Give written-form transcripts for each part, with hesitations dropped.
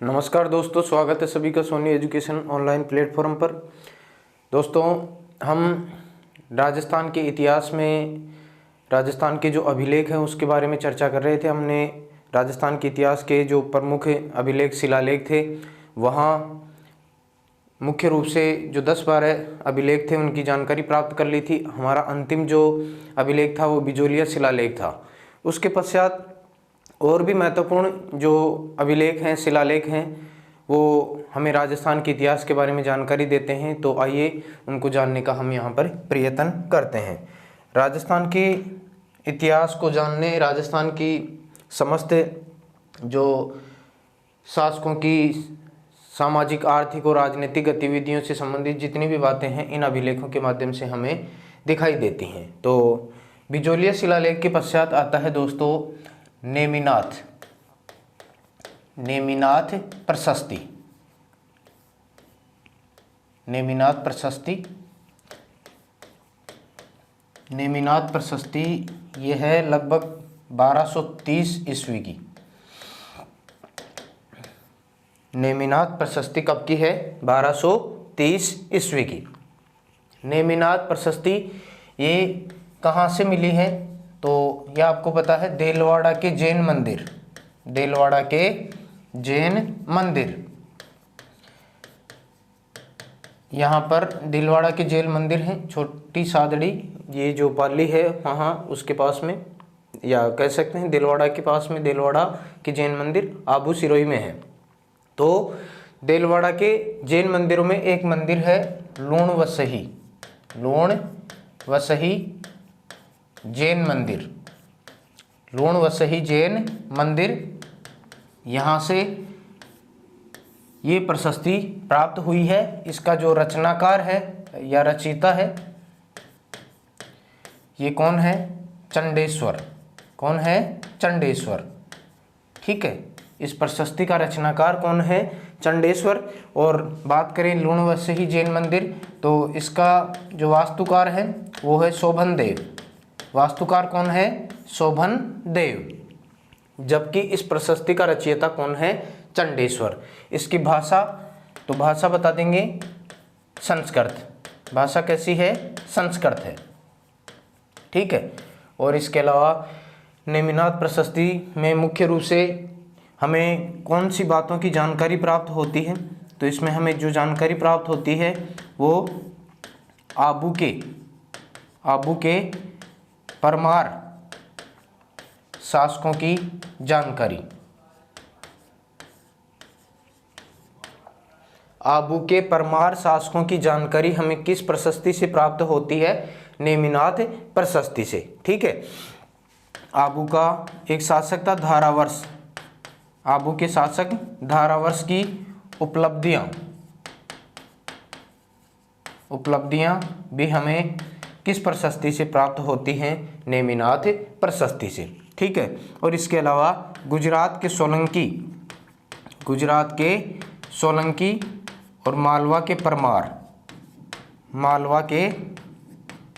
नमस्कार दोस्तों, स्वागत है सभी का सोनी एजुकेशन ऑनलाइन प्लेटफॉर्म पर। दोस्तों, हम राजस्थान के इतिहास में राजस्थान के जो अभिलेख हैं उसके बारे में चर्चा कर रहे थे। हमने राजस्थान के इतिहास के जो प्रमुख अभिलेख शिलालेख थे वहाँ मुख्य रूप से जो 10-12 अभिलेख थे उनकी जानकारी प्राप्त कर ली थी। हमारा अंतिम जो अभिलेख था वो बिजोलिया शिलालेख था। उसके पश्चात और भी महत्वपूर्ण जो अभिलेख हैं, शिलालेख हैं, वो हमें राजस्थान के इतिहास के बारे में जानकारी देते हैं। तो आइए उनको जानने का हम यहाँ पर प्रयत्न करते हैं। राजस्थान के इतिहास को जानने, राजस्थान की समस्त जो शासकों की सामाजिक, आर्थिक और राजनीतिक गतिविधियों से संबंधित जितनी भी बातें हैं इन अभिलेखों के माध्यम से हमें दिखाई देती हैं। तो बिजोलिया शिलालेख के पश्चात आता है दोस्तों नेमिनाथ प्रशस्ति। नेमिनाथ प्रशस्ति ये है लगभग 1230 ईस्वी की। नेमिनाथ प्रशस्ति कब की है? 1230 ईस्वी की। नेमिनाथ प्रशस्ति ये कहाँ से मिली है? तो यह आपको पता है, देलवाड़ा के जैन मंदिर। देलवाड़ा के जैन मंदिर, यहाँ पर दिलवाड़ा के जैन मंदिर हैं। छोटी सादड़ी ये जो पाली है वहाँ उसके पास में, या कह सकते हैं दिलवाड़ा के पास में, देलवाड़ा के जैन मंदिर आबू सिरोही में है। तो देलवाड़ा के जैन मंदिरों में एक मंदिर है लूण वसही जैन मंदिर। लूण वसही जैन मंदिर, यहाँ से ये प्रशस्ति प्राप्त हुई है। इसका जो रचनाकार है या रचयिता है ये कौन है? चंडेश्वर। कौन है? चंडेश्वर। ठीक है, इस प्रशस्ति का रचनाकार कौन है? चंडेश्वर। और बात करें लूण वसही जैन मंदिर, तो इसका जो वास्तुकार है वो है शोभन देव। वास्तुकार कौन है? शोभन देव। जबकि इस प्रशस्ति का रचयिता कौन है? चंडेश्वर। इसकी भाषा, तो भाषा बता देंगे संस्कृत। भाषा कैसी है? संस्कृत है। ठीक है। और इसके अलावा नेमिनाथ प्रशस्ति में मुख्य रूप से हमें कौन सी बातों की जानकारी प्राप्त होती है? तो इसमें हमें जो जानकारी प्राप्त होती है वो आबू के परमार शासकों की जानकारी। आबू के परमार शासकों की जानकारी हमें किस प्रशस्ति से प्राप्त होती है? नेमिनाथ प्रशस्ति से। ठीक है। आबू का एक शासक था धारावर्ष। आबू के शासक धारावर्ष की उपलब्धियां भी हमें किस प्रशस्ति से प्राप्त होती हैं? नेमिनाथ प्रशस्ति से। ठीक है। और इसके अलावा गुजरात के सोलंकी और मालवा के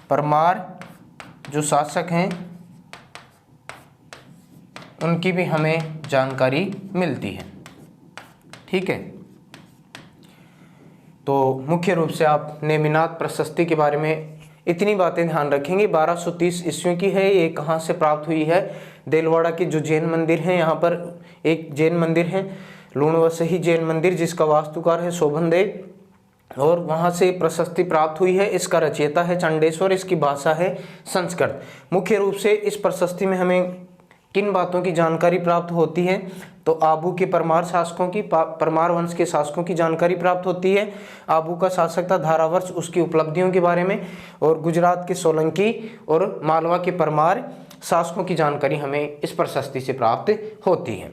परमार जो शासक हैं उनकी भी हमें जानकारी मिलती है। ठीक है। तो मुख्य रूप से आप नेमिनाथ प्रशस्ति के बारे में इतनी बातें ध्यान रखेंगे। 1230 ईस्वी की है। ये कहाँ से प्राप्त हुई है? देलवाड़ा के जो जैन मंदिर हैं, यहाँ पर एक जैन मंदिर है लूण वसही जैन मंदिर, जिसका वास्तुकार है शोभन देव, और वहाँ से प्रशस्ति प्राप्त हुई है। इसका रचयिता है चंडेश्वर। इसकी भाषा है संस्कृत। मुख्य रूप से इस प्रशस्ति में हमें किन बातों की जानकारी प्राप्त होती है? तो आबू के परमार शासकों की, परमार वंश के शासकों की जानकारी प्राप्त होती है। आबू का शासक था धारावर्ष, उसकी उपलब्धियों के बारे में, और गुजरात के सोलंकी और मालवा के परमार शासकों की जानकारी हमें इस प्रशस्ति से प्राप्त होती है।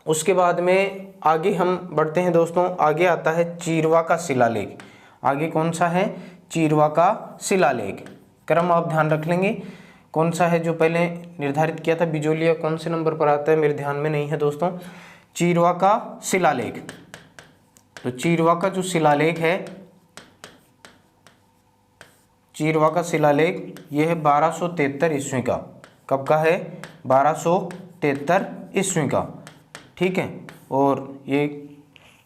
उसके बाद में आगे हम बढ़ते हैं दोस्तों। आगे आता है चीरवा का शिलालेख। आगे कौन सा है? चीरवा का शिलालेख। क्रम आप ध्यान रख लेंगे कौन सा है जो पहले निर्धारित किया था। बिजोलिया कौन से नंबर पर आता है मेरे ध्यान में नहीं है दोस्तों। चीरवा का शिलालेख। तो चीरवा का जो शिलालेख है, चीरवा का शिलालेख ये है 1273 ईस्वी का। कब का है? 1273 ईस्वी का। ठीक है। और ये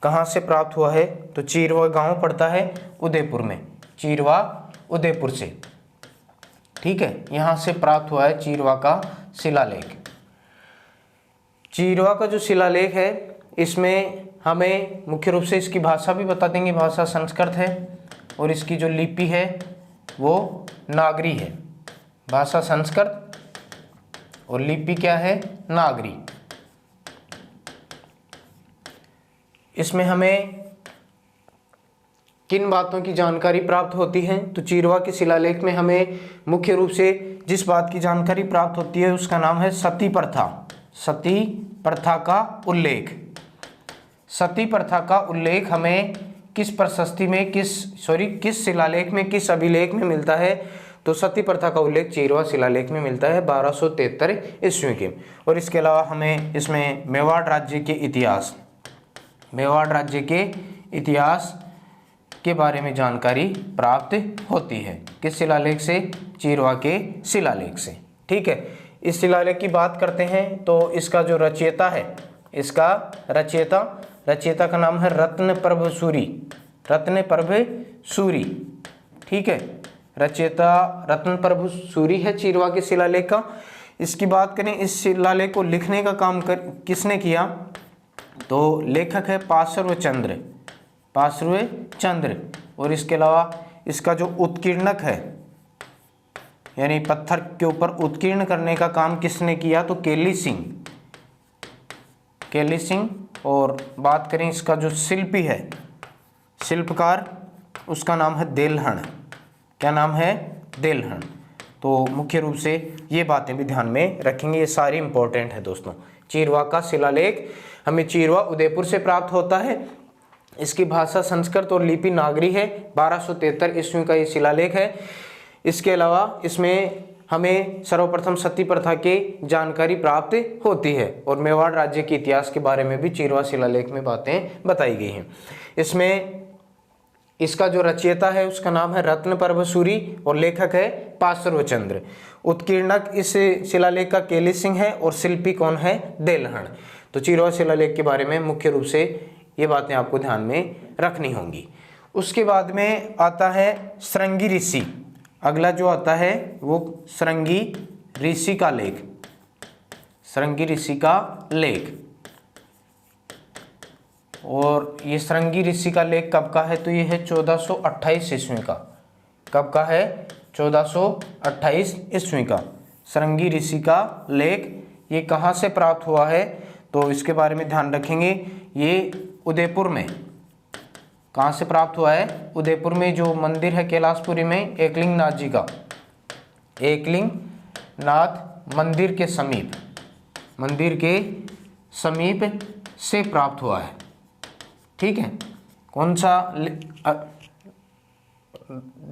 कहाँ से प्राप्त हुआ है? तो चीरवा गांव पड़ता है उदयपुर में, चीरवा उदयपुर से, ठीक है, यहाँ से प्राप्त हुआ है चीरवा का शिलालेख। चीरवा का जो शिलालेख है इसमें हमें मुख्य रूप से इसकी भाषा भी बता देंगे, भाषा संस्कृत है और इसकी जो लिपि है वो नागरी है। भाषा संस्कृत और लिपि क्या है? नागरी। इसमें हमें किन बातों की जानकारी प्राप्त होती है? तो चीरवा के शिलालेख में हमें मुख्य रूप से जिस बात की जानकारी प्राप्त होती है उसका नाम है सती प्रथा। सती प्रथा का उल्लेख। सती प्रथा का उल्लेख हमें किस प्रशस्ति में, किस शिलालेख में, किस अभिलेख में मिलता है? तो सती प्रथा का उल्लेख चीरवा शिलालेख में मिलता है 1273 ईस्वी के। और इसके अलावा हमें इसमें मेवाड़ राज्य के इतिहास, मेवाड़ राज्य के इतिहास के बारे में जानकारी प्राप्त होती है। किस शिलालेख से? चीरवा के शिलालेख से, ठीक है। इस शिलालेख की बात करते हैं तो इसका जो रचयिता है, इसका रचयिता का नाम है रत्नप्रभ सूरी। रत्नप्रभ सूरी, ठीक है, रचयिता रत्नप्रभ सूरी है चीरवा के शिलालेख का। इसकी बात करें, इस शिलालेख को लिखने का काम किसने किया? तो लेखक है पार्श्व चंद्र। और इसके अलावा इसका जो उत्कीर्णक है, यानी पत्थर के ऊपर उत्कीर्ण करने का काम किसने किया? तो केली सिंह। और बात करें इसका जो शिल्पी है, शिल्पकार, उसका नाम है देलहण। क्या नाम है? देलहण। तो मुख्य रूप से ये बातें भी ध्यान में रखेंगे, ये सारी इंपॉर्टेंट है दोस्तों। चीरवा का शिलालेख हमें चीरवा उदयपुर से प्राप्त होता है। इसकी भाषा संस्कृत और लिपि नागरी है। 1273 ईस्वी का ये शिलालेख है। इसके अलावा इसमें हमें सर्वप्रथम सती प्रथा की जानकारी प्राप्त होती है और मेवाड़ राज्य के इतिहास के बारे में भी चीरवा शिलालेख में बातें बताई गई हैं। इसमें इसका जो रचयिता है उसका नाम है रत्नप्रभ सूरी और लेखक है पार्श्वचंद्र। उत्कीर्णक इस शिलालेख का केली सिंह है और शिल्पी कौन है? देलहण। तो चीरवा शिलालेख के बारे में मुख्य रूप से ये बातें आपको ध्यान में रखनी होंगी। उसके बाद में आता है श्रृंगी ऋषि। अगला जो आता है वो श्रृंगी ऋषि का लेख। श्रृंगी ऋषि का लेख, और ये श्रृंगी ऋषि का लेख कब का है? तो ये है 1428 ईस्वी का। कब का है? 1428 ईस्वी का श्रृंगी ऋषि का लेख। ये कहाँ से प्राप्त हुआ है? तो इसके बारे में ध्यान रखेंगे। ये उदयपुर में, कहाँ से प्राप्त हुआ है? उदयपुर में जो मंदिर है कैलाशपुरी में एकलिंग नाथ जी का, एकलिंग नाथ मंदिर के समीप से प्राप्त हुआ है, ठीक है। कौन सा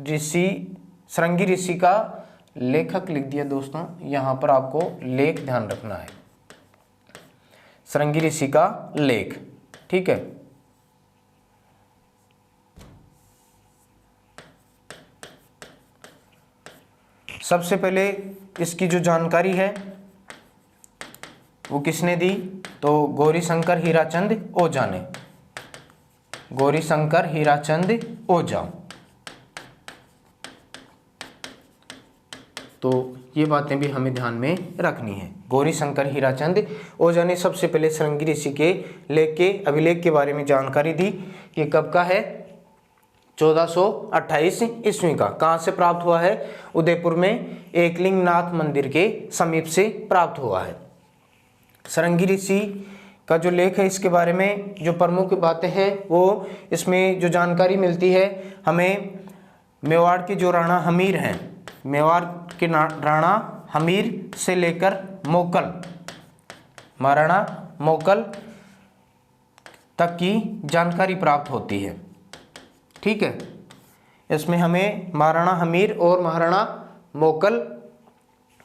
ऋषि? श्रृंगी ऋषि का लेखक लिख दिया दोस्तों, यहाँ पर आपको लेख ध्यान रखना है। श्रृंगी ऋषि का लेख, ठीक है। सबसे पहले इसकी जो जानकारी है वो किसने दी? तो गौरीशंकर हीराचंद ओझा ने। गौरीशंकर हीराचंद ओझा। तो ये बातें भी हमें ध्यान में रखनी है। गौरीशंकर हीराचंद ओझा ने सबसे पहले श्रृंगी ऋषि के लेख के अभिलेख के बारे में जानकारी दी। ये कब का है? 1428 ईस्वी का। कहाँ से प्राप्त हुआ है? उदयपुर में एकलिंग नाथ मंदिर के समीप से प्राप्त हुआ है। श्रृंगी ऋषि का जो लेख है इसके बारे में जो प्रमुख बातें हैं वो इसमें जो जानकारी मिलती है हमें, मेवाड़ के जो राणा हमीर हैं, मेवाड़ के राणा हमीर से लेकर मोकल, महाराणा मोकल तक की जानकारी प्राप्त होती है, ठीक है। इसमें हमें महाराणा हमीर और महाराणा मोकल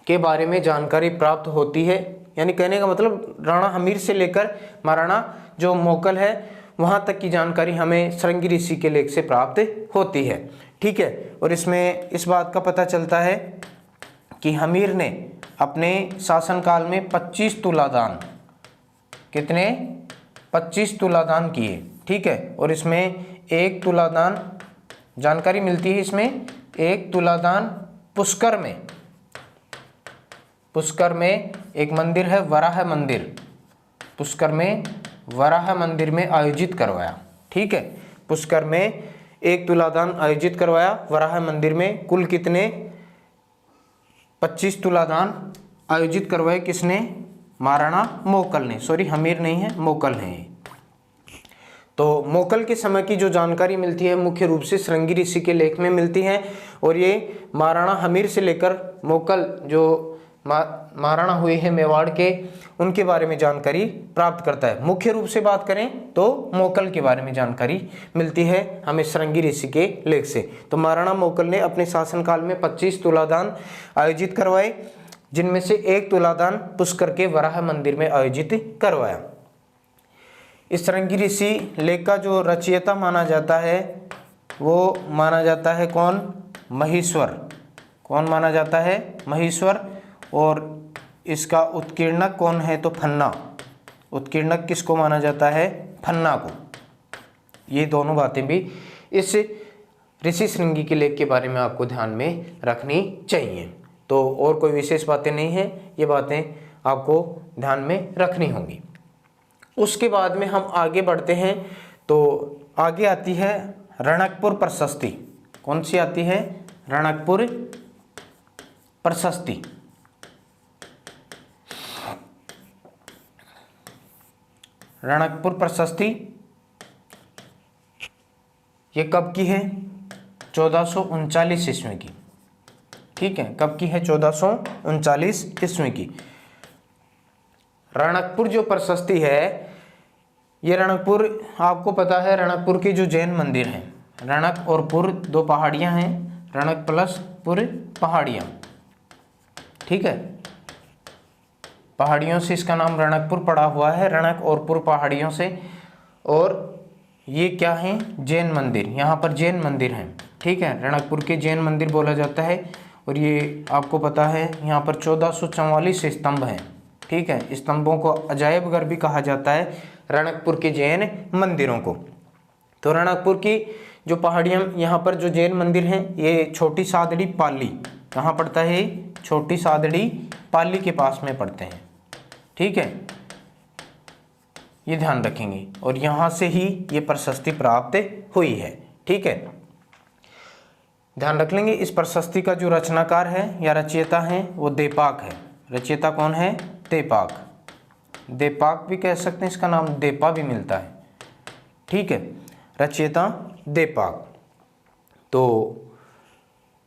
के बारे में जानकारी प्राप्त होती है। यानी कहने का मतलब राणा हमीर से लेकर महाराणा जो मोकल है वहाँ तक की जानकारी हमें श्रृंगी ऋषि के लेख से प्राप्त होती है, ठीक है। और इसमें इस बात का पता चलता है कि हमीर ने अपने शासनकाल में 25 तुलादान, कितने? 25 तुलादान किए। ठीक है। और इसमें एक तुलादान जानकारी मिलती है, इसमें एक तुलादान पुष्कर में एक मंदिर है वराह मंदिर, पुष्कर में वराह मंदिर में आयोजित करवाया। ठीक है, पुष्कर में एक तुलादान आयोजित करवाया वराह मंदिर में। कुल कितने? 25 तुलादान आयोजित करवाए। किसने? महाराणा मोकल ने। सॉरी, हमीर नहीं है, मोकल है। तो मोकल के समय की जो जानकारी मिलती है मुख्य रूप से श्रृंगी ऋषि के लेख में मिलती है, और ये महाराणा हमीर से लेकर मोकल जो महाराणा हुए हैं मेवाड़ के, उनके बारे में जानकारी प्राप्त करता है। मुख्य रूप से बात करें तो मोकल के बारे में जानकारी मिलती है हमें श्रृंगी ऋषि के लेख से। तो महाराणा मोकल ने अपने शासनकाल में 25 तुलादान आयोजित करवाए, जिनमें से एक तुलादान पुष्कर के वराह मंदिर में आयोजित करवाया। इस श्रृंगी ऋषि लेख का जो रचयिता माना जाता है वो माना जाता है कौन? महेश्वर। कौन माना जाता है? महेश्वर। और इसका उत्कीर्णक कौन है? तो फन्ना। उत्कीर्णक किसको माना जाता है? फन्ना को। ये दोनों बातें भी इस ऋषि श्रृंगी के लेख के बारे में आपको ध्यान में रखनी चाहिए। तो और कोई विशेष बातें नहीं है, ये बातें आपको ध्यान में रखनी होंगी। उसके बाद में हम आगे बढ़ते हैं, तो आगे आती है रणकपुर प्रशस्ति। कौन सी आती है? रणकपुर प्रशस्ति। रणकपुर प्रशस्ति ये कब की है? 1439 ईस्वी की। ठीक है, कब की है? 1439 ईस्वी की। रणकपुर जो प्रशस्ति है, ये रणकपुर आपको पता है, रणकपुर के जो जैन मंदिर हैं, रणक और पुर दो पहाड़ियां हैं, रणक प्लस पुर पहाड़ियां। ठीक है, पहाड़ियों से इसका नाम रणकपुर पड़ा हुआ है, रणक और पुर पहाड़ियों से। और ये क्या है? जैन मंदिर। यहाँ पर जैन मंदिर हैं। ठीक है, रणकपुर के जैन मंदिर बोला जाता है। और ये आपको पता है यहाँ पर 1444 स्तंभ हैं। ठीक है, स्तंभों को अजायब घर भी कहा जाता है रणकपुर के जैन मंदिरों को। तो रणकपुर की जो पहाड़ियाँ, यहाँ पर जो जैन मंदिर हैं, ये छोटी सादड़ी पाली कहाँ पड़ता है? छोटी सादड़ी पाली के पास में पड़ते हैं। ठीक है, ये ध्यान रखेंगे। और यहाँ से ही ये प्रशस्ति प्राप्त हुई है। ठीक है, ध्यान रख लेंगे। इस प्रशस्ति का जो रचनाकार है या रचयिता है वो देपाक है। रचयिता कौन है? देपाक। देपाक भी कह सकते हैं, इसका नाम देपा भी मिलता है। ठीक है, रचयिता देपाक। तो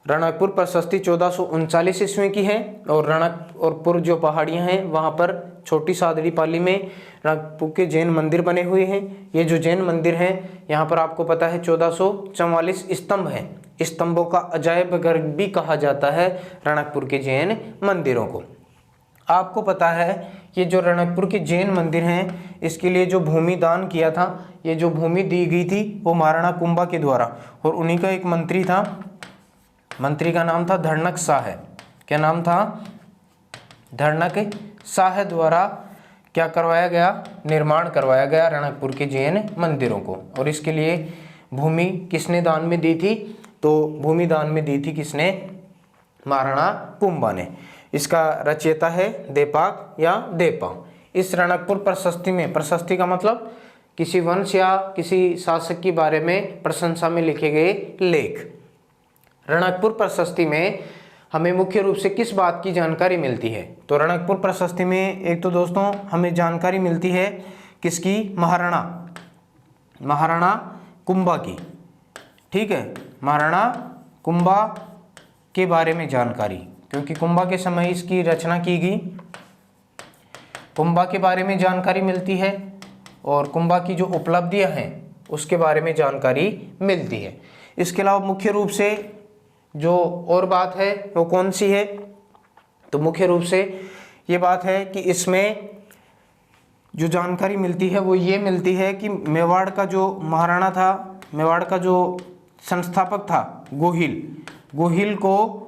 रणकपुर प्रशस्ति 1439 ईस्वी की है। और रणक और पुर जो पहाड़ियाँ हैं वहाँ पर छोटी सादड़ी पाली में रणकपुर के जैन मंदिर बने हुए हैं। ये जो जैन मंदिर हैं, यहाँ पर आपको पता है 1444 स्तंभ हैं। स्तंभों का अजायब घर भी कहा जाता है रणकपुर के जैन मंदिरों को। आपको पता है ये जो रणकपुर के जैन मंदिर हैं, इसके लिए जो भूमि दान किया था, ये जो भूमि दी गई थी वो महाराणा कुंभा के द्वारा, और उन्हीं का एक मंत्री था, मंत्री का नाम था धड़नक शाह। क्या नाम था? धड़नक शाह द्वारा क्या करवाया गया? निर्माण करवाया गया रणकपुर के जैन मंदिरों को। और इसके लिए भूमि किसने दान में दी थी? तो भूमि दान में दी थी किसने? महाराणा कुंभा ने। इसका रचयिता है देपाक या देपा। इस रणकपुर प्रशस्ति में, प्रशस्ति का मतलब किसी वंश या किसी शासक के बारे में प्रशंसा में लिखे गए लेख। रणकपुर प्रशस्ति में हमें मुख्य रूप से किस बात की जानकारी मिलती है? तो रणकपुर प्रशस्ति में एक तो दोस्तों हमें जानकारी मिलती है किसकी? महाराणा कुंभा की। ठीक है, महाराणा कुंभा के बारे में जानकारी, क्योंकि कुंभा के समय इसकी रचना की गई। कुंभा के बारे में जानकारी मिलती है और कुंभा की जो उपलब्धियां हैं उसके बारे में जानकारी मिलती है। इसके अलावा मुख्य रूप से जो और बात है वो कौन सी है? तो मुख्य रूप से ये बात है कि इसमें जो जानकारी मिलती है वो ये मिलती है कि मेवाड़ का जो महाराणा था, मेवाड़ का जो संस्थापक था गोहिल को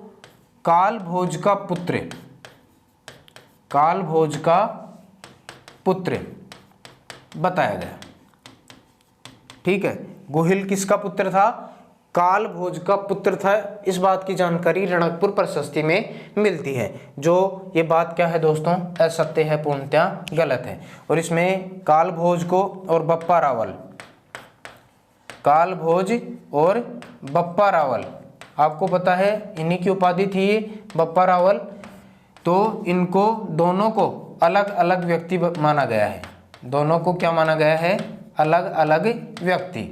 काल भोज का पुत्र बताया गया। ठीक है। गुहिल किसका पुत्र था? काल भोज का पुत्र था। इस बात की जानकारी रणकपुर प्रशस्ति में मिलती है। जो ये बात क्या है दोस्तों, असत्य है, पूर्णतः गलत है। और इसमें काल भोज को और बप्पा रावल, काल भोज और बप्पा रावल, आपको पता है इन्हीं की उपाधि थी ये बप्पा रावल। तो इनको दोनों को अलग अलग व्यक्ति माना गया है। दोनों को क्या माना गया है? अलग अलग व्यक्ति।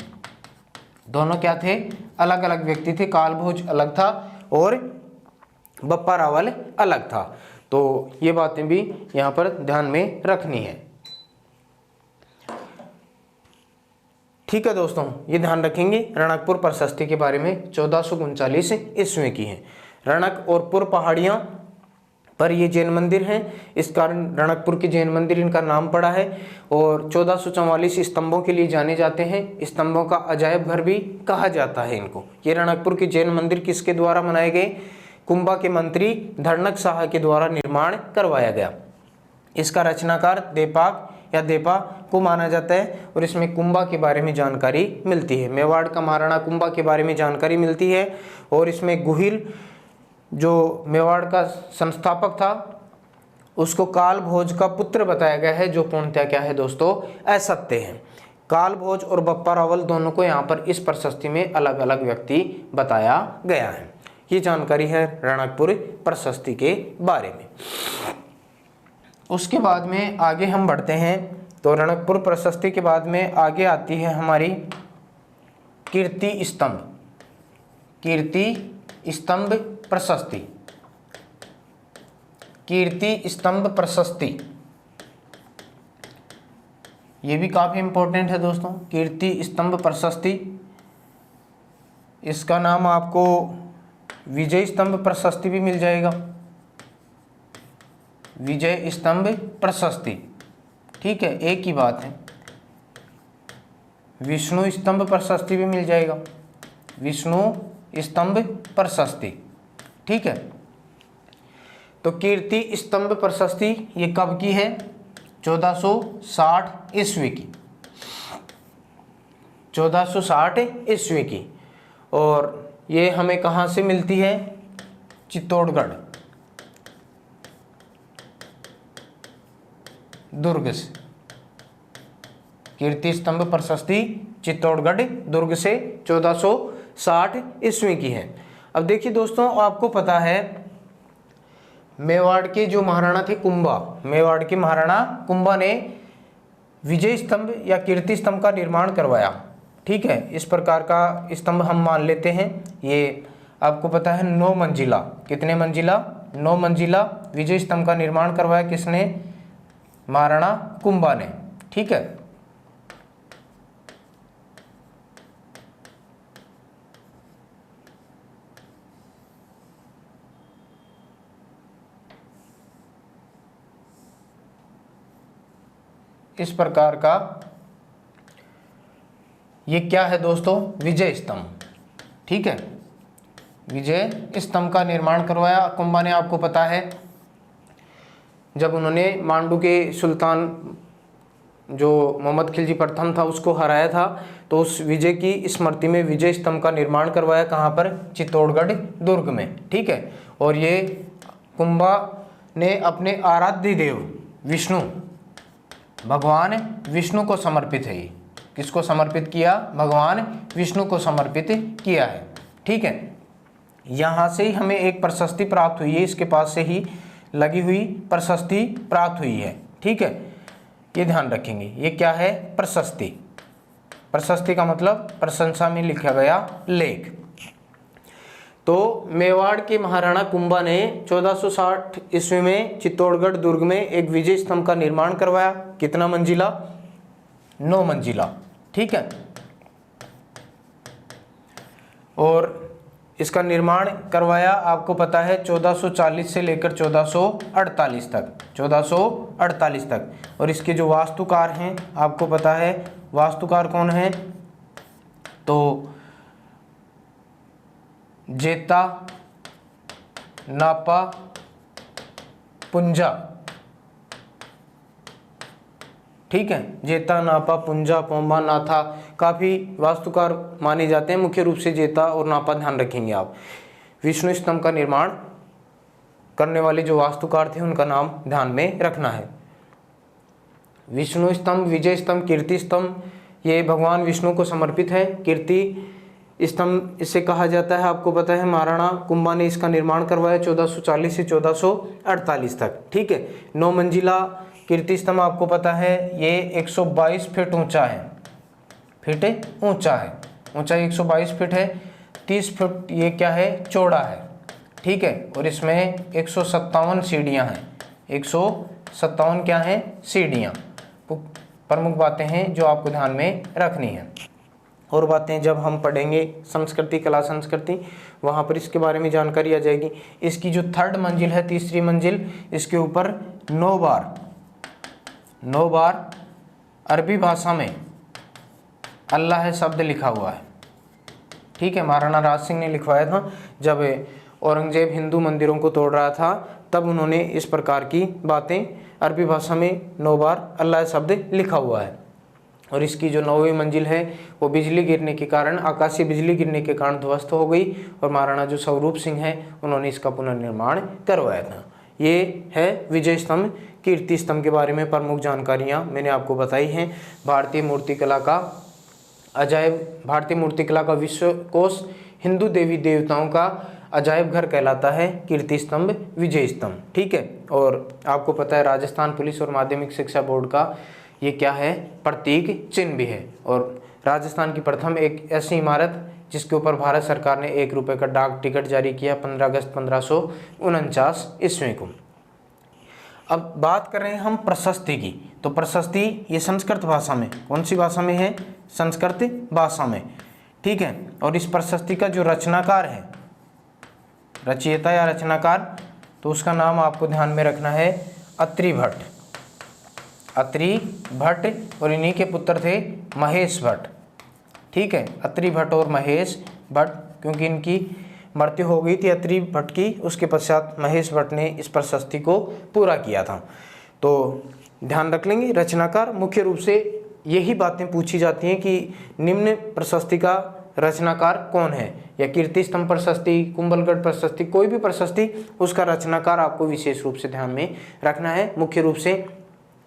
दोनों क्या थे? अलग अलग व्यक्ति थे। काल भोज अलग था और बप्पा रावल अलग था। तो ये बातें भी यहाँ पर ध्यान में रखनी है। ठीक है दोस्तों, ये ध्यान रखेंगे। रणकपुर प्रशस्ति के बारे में 1439 ईस्वी की है। रणक और पुर पहाड़ियाँ पर ये जैन मंदिर हैं, इस कारण रणकपुर के जैन मंदिर इनका नाम पड़ा है। और 1444 स्तंभों के लिए जाने जाते हैं। स्तंभों का अजायब घर भी कहा जाता है इनको। ये रणकपुर के जैन मंदिर किसके द्वारा बनाए गए? कुंभा के मंत्री धड़नक शाह के द्वारा निर्माण करवाया गया। इसका रचनाकार देपाक या देपा को माना जाता है। और इसमें कुंभा के बारे में जानकारी मिलती है। मेवाड़ का महाराणा कुंभा के बारे में जानकारी मिलती है। और इसमें गुहिल जो मेवाड़ का संस्थापक था उसको काल भोज का पुत्र बताया गया है, जो पूर्णतः क्या है दोस्तों, असत्य है। काल भोज और बप्पा रावल दोनों को यहाँ पर इस प्रशस्ति में अलग अलग व्यक्ति बताया गया है। ये जानकारी है रणकपुर प्रशस्ति के बारे में। उसके बाद में आगे हम बढ़ते हैं। तो रणकपुर प्रशस्ति के बाद में आगे आती है हमारी कीर्ति स्तंभ, कीर्ति स्तंभ प्रशस्ति, कीर्ति स्तंभ प्रशस्ति। ये भी काफी इंपॉर्टेंट है दोस्तों, कीर्ति स्तंभ प्रशस्ति। इसका नाम आपको विजय स्तंभ प्रशस्ति भी मिल जाएगा, विजय स्तंभ प्रशस्ति। ठीक है, एक ही बात है। विष्णु स्तंभ प्रशस्ति भी मिल जाएगा, विष्णु स्तंभ प्रशस्ति। ठीक है। तो कीर्ति स्तंभ प्रशस्ति ये कब की है? 1460 ईस्वी की, 1460 ईस्वी की। और ये हमें कहाँ से मिलती है? चित्तौड़गढ़, दुर्ग से। कीर्ति स्तंभ प्रशस्ति चित्तौड़गढ़ दुर्ग से 1460 ईस्वी की है। अब देखिए दोस्तों, आपको पता है मेवाड़ के जो महाराणा थे कुंभा, मेवाड़ के महाराणा कुंभा ने विजय स्तंभ या कीर्ति स्तंभ का निर्माण करवाया। ठीक है, इस प्रकार का स्तंभ हम मान लेते हैं। ये आपको पता है 9 मंजिला, कितने मंजिला? 9 मंजिला विजय स्तंभ का निर्माण करवाया किसने? महाराणा कुंभा ने। ठीक है। इस प्रकार का ये क्या है दोस्तों? विजय स्तंभ। ठीक है, विजय स्तंभ का निर्माण करवाया कुंभा ने। आपको पता है जब उन्होंने मांडू के सुल्तान जो मोहम्मद खिलजी प्रथम था उसको हराया था, तो उस विजय की स्मृति में विजय स्तंभ का निर्माण करवाया। कहाँ पर? चित्तौड़गढ़ दुर्ग में। ठीक है। और ये कुंभा ने अपने आराध्य देव विष्णु, भगवान विष्णु को समर्पित है। ये किसको समर्पित किया? भगवान विष्णु को समर्पित किया है। ठीक है। यहाँ से ही हमें एक प्रशस्ति प्राप्त हुई है, इसके पास से ही लगी हुई प्रशस्ति प्राप्त हुई है। ठीक है, ये ध्यान रखेंगे। ये क्या है? प्रशस्ति। प्रशस्ति का मतलब प्रशंसा में लिखा गया लेख। तो मेवाड़ के महाराणा कुंभा ने 1460 ईस्वी में चित्तौड़गढ़ दुर्ग में एक विजय स्तंभ का निर्माण करवाया। कितना मंजिला? 9 मंजिला। ठीक है। और इसका निर्माण करवाया आपको पता है 1440 से लेकर 1448 तक, 1448 तक। और इसके जो वास्तुकार हैं आपको पता है, वास्तुकार कौन है? तो जेता, नापा, पुंजा, ठीक है, जेता, नापा, पुंजा, पोंबा, नाथा काफ़ी वास्तुकार माने जाते हैं। मुख्य रूप से जेता और नापा ध्यान रखेंगे आप। विष्णु स्तंभ का निर्माण करने वाले जो वास्तुकार थे उनका नाम ध्यान में रखना है। विष्णु स्तंभ, विजय स्तंभ, कीर्ति स्तंभ ये भगवान विष्णु को समर्पित है। कीर्ति स्तंभ इसे कहा जाता है, आपको पता है महाराणा कुंभा ने इसका निर्माण करवाया 1440 से 1448 तक। ठीक है, 9 मंजिला कीर्ति स्तंभ आपको पता है ये 122 फीट ऊंचा है। फीट ऊंचा है, ऊंचाई 122 फीट है। 30 फीट ये क्या है, चौड़ा है। ठीक है, और इसमें 157 सीढ़ियाँ हैं। 157 क्या है, सीढ़ियाँ। प्रमुख बातें हैं जो आपको ध्यान में रखनी है। और बातें जब हम पढ़ेंगे संस्कृति, कला संस्कृति, वहाँ पर इसके बारे में जानकारी आ जाएगी। इसकी जो 3rd मंजिल है, तीसरी मंजिल, इसके ऊपर 9 बार अरबी भाषा में अल्लाह शब्द लिखा हुआ है। ठीक है, महाराणा राज सिंह ने लिखवाया था। जब औरंगजेब हिंदू मंदिरों को तोड़ रहा था तब उन्होंने इस प्रकार की बातें अरबी भाषा में 9 बार अल्लाह शब्द लिखा हुआ है। और इसकी जो 9वीं मंजिल है वो बिजली गिरने के कारण, आकाशीय बिजली गिरने के कारण ध्वस्त हो गई और महाराणा जो स्वरूप सिंह है उन्होंने इसका पुनर्निर्माण करवाया था। ये है विजय स्तंभ। कीर्ति स्तंभ के बारे में प्रमुख जानकारियाँ मैंने आपको बताई हैं। भारतीय मूर्तिकला का विश्व कोश हिंदू देवी देवताओं का अजायब घर कहलाता है कीर्ति स्तंभ, विजय स्तंभ। ठीक है, और आपको पता है राजस्थान पुलिस और माध्यमिक शिक्षा बोर्ड का ये क्या है, प्रतीक चिन्ह भी है। और राजस्थान की प्रथम एक ऐसी इमारत जिसके ऊपर भारत सरकार ने 1 रुपये का डाक टिकट जारी किया 15 अगस्त 1549 ईस्वी को। अब बात कर रहे हैं हम प्रशस्ति की। तो प्रशस्ति ये संस्कृत भाषा में, कौन सी भाषा में है, संस्कृत भाषा में। ठीक है, और इस प्रशस्ति का जो रचनाकार है, रचयिता या रचनाकार, तो उसका नाम आपको ध्यान में रखना है अत्रि भट्ट। अत्रि भट्ट, और इन्हीं के पुत्र थे महेश भट्ट। ठीक है, अत्रि भट्ट और महेश भट्ट, क्योंकि इनकी मृत्यु हो गई थी अत्रि भट्ट की, उसके पश्चात महेश भट्ट ने इस प्रशस्ति को पूरा किया था। तो ध्यान रख लेंगे रचनाकार। मुख्य रूप से यही बातें पूछी जाती हैं कि निम्न प्रशस्ति का रचनाकार कौन है, या कीर्ति स्तंभ प्रशस्ति, कुंभलगढ़ प्रशस्ति, कोई भी प्रशस्ति, उसका रचनाकार आपको विशेष रूप से ध्यान में रखना है। मुख्य रूप से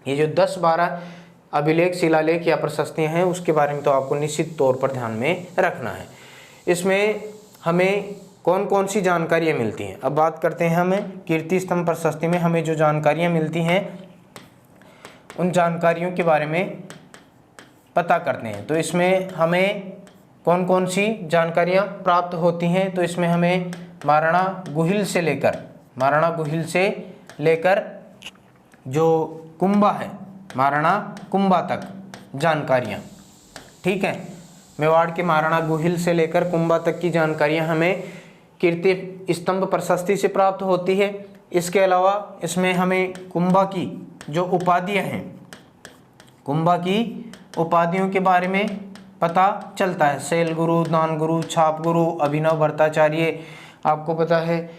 ये जो 10-12 अभिलेख, शिलालेख या प्रशस्तियाँ हैं उसके बारे में तो आपको निश्चित तौर पर ध्यान में रखना है। इसमें हमें कौन कौन सी जानकारियाँ मिलती हैं, अब बात करते हैं। हमें कीर्ति स्तंभ प्रशस्ति में हमें जो जानकारियाँ मिलती हैं उन जानकारियों के बारे में पता करते हैं। तो इसमें हमें कौन कौन सी जानकारियाँ प्राप्त होती हैं, तो इसमें हमें महाराणा गुहिल से लेकर जो कुंभा है, महाराणा कुंभा तक जानकारियाँ। ठीक है, मेवाड़ के महाराणा गुहिल से लेकर कुंभा तक की जानकारियाँ हमें कीर्ति स्तंभ प्रशस्ति से प्राप्त होती है। इसके अलावा इसमें हमें कुंभा की जो उपाधियाँ हैं, कुंभा की उपाधियों के बारे में पता चलता है। शैल गुरु, दान गुरु, छाप गुरु, अभिनव भट्टाचार्य, आपको पता है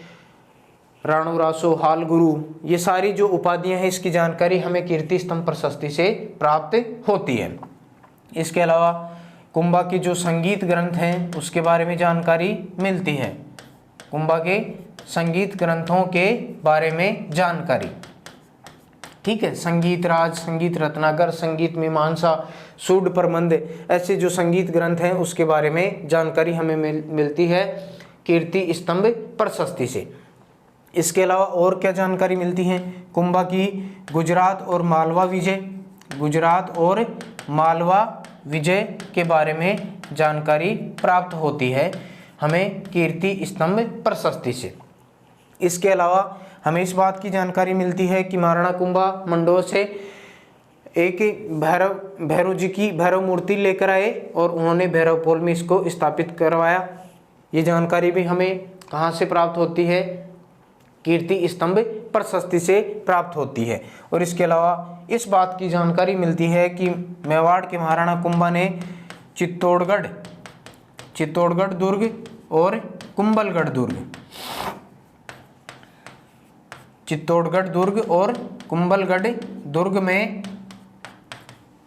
राणो रासो, हाल गुरु, ये सारी जो उपाधियां हैं इसकी जानकारी हमें कीर्ति स्तंभ प्रशस्ति से प्राप्त होती है। इसके अलावा कुंभा के जो संगीत ग्रंथ हैं उसके बारे में जानकारी मिलती है। कुंभा के संगीत ग्रंथों के बारे में जानकारी। ठीक है, संगीत राज, संगीत रत्नाकर, संगीत मीमांसा, सूड प्रबंध, ऐसे जो संगीत ग्रंथ हैं उसके बारे में जानकारी हमें मिलती है कीर्ति स्तंभ प्रशस्ति से। इसके अलावा और क्या जानकारी मिलती है, कुंभा की गुजरात और मालवा विजय के बारे में जानकारी प्राप्त होती है हमें कीर्ति स्तंभ प्रशस्ति से। इसके अलावा हमें इस बात की जानकारी मिलती है कि महाराणा कुंभा मंडोर से एक भैरव जी की भैरव मूर्ति लेकर आए और उन्होंने भैरव पोल में इसको स्थापित करवाया। ये जानकारी भी हमें कहाँ से प्राप्त होती है, कीर्ति स्तंभ प्रशस्ति से प्राप्त होती है। और इसके अलावा इस बात की जानकारी मिलती है कि मेवाड़ के महाराणा कुंभा ने चित्तौड़गढ़ दुर्ग और कुंभलगढ़ दुर्ग, चित्तौड़गढ़ दुर्ग और कुंभलगढ़ दुर्ग में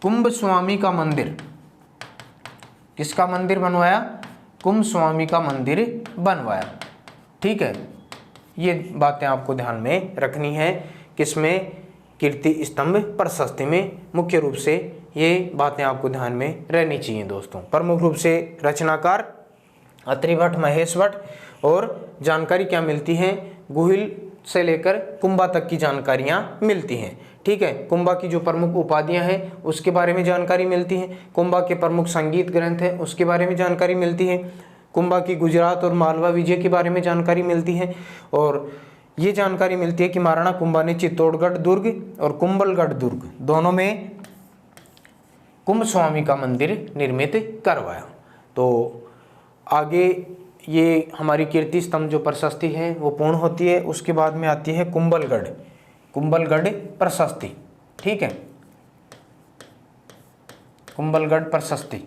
कुंभस्वामी का मंदिर, किसका मंदिर बनवाया? कुंभस्वामी का मंदिर बनवाया। ठीक है, ये बातें आपको ध्यान में रखनी है। किसमें? कीर्ति स्तंभ प्रशस्ति में मुख्य रूप से ये बातें आपको ध्यान में रहनी चाहिए दोस्तों। प्रमुख रूप से रचनाकार अत्रि भट्ट, महेश भट्ट, और जानकारी क्या मिलती है? गुहिल से लेकर कुंभा तक की जानकारियां मिलती हैं। ठीक है, कुंभा की जो प्रमुख उपाधियां हैं उसके बारे में जानकारी मिलती है। कुंभा के प्रमुख संगीत ग्रंथ हैं उसके बारे में जानकारी मिलती है। कुंभा की गुजरात और मालवा विजय के बारे में जानकारी मिलती है। और ये जानकारी मिलती है कि महाराणा कुंभा ने चित्तौड़गढ़ दुर्ग और कुंभलगढ़ दुर्ग दोनों में कुंभस्वामी का मंदिर निर्मित करवाया। तो आगे ये हमारी कीर्ति स्तंभ जो प्रशस्ति है वो पूर्ण होती है। उसके बाद में आती है कुंभलगढ़, कुंभलगढ़ प्रशस्ति। ठीक है, कुंभलगढ़ प्रशस्ति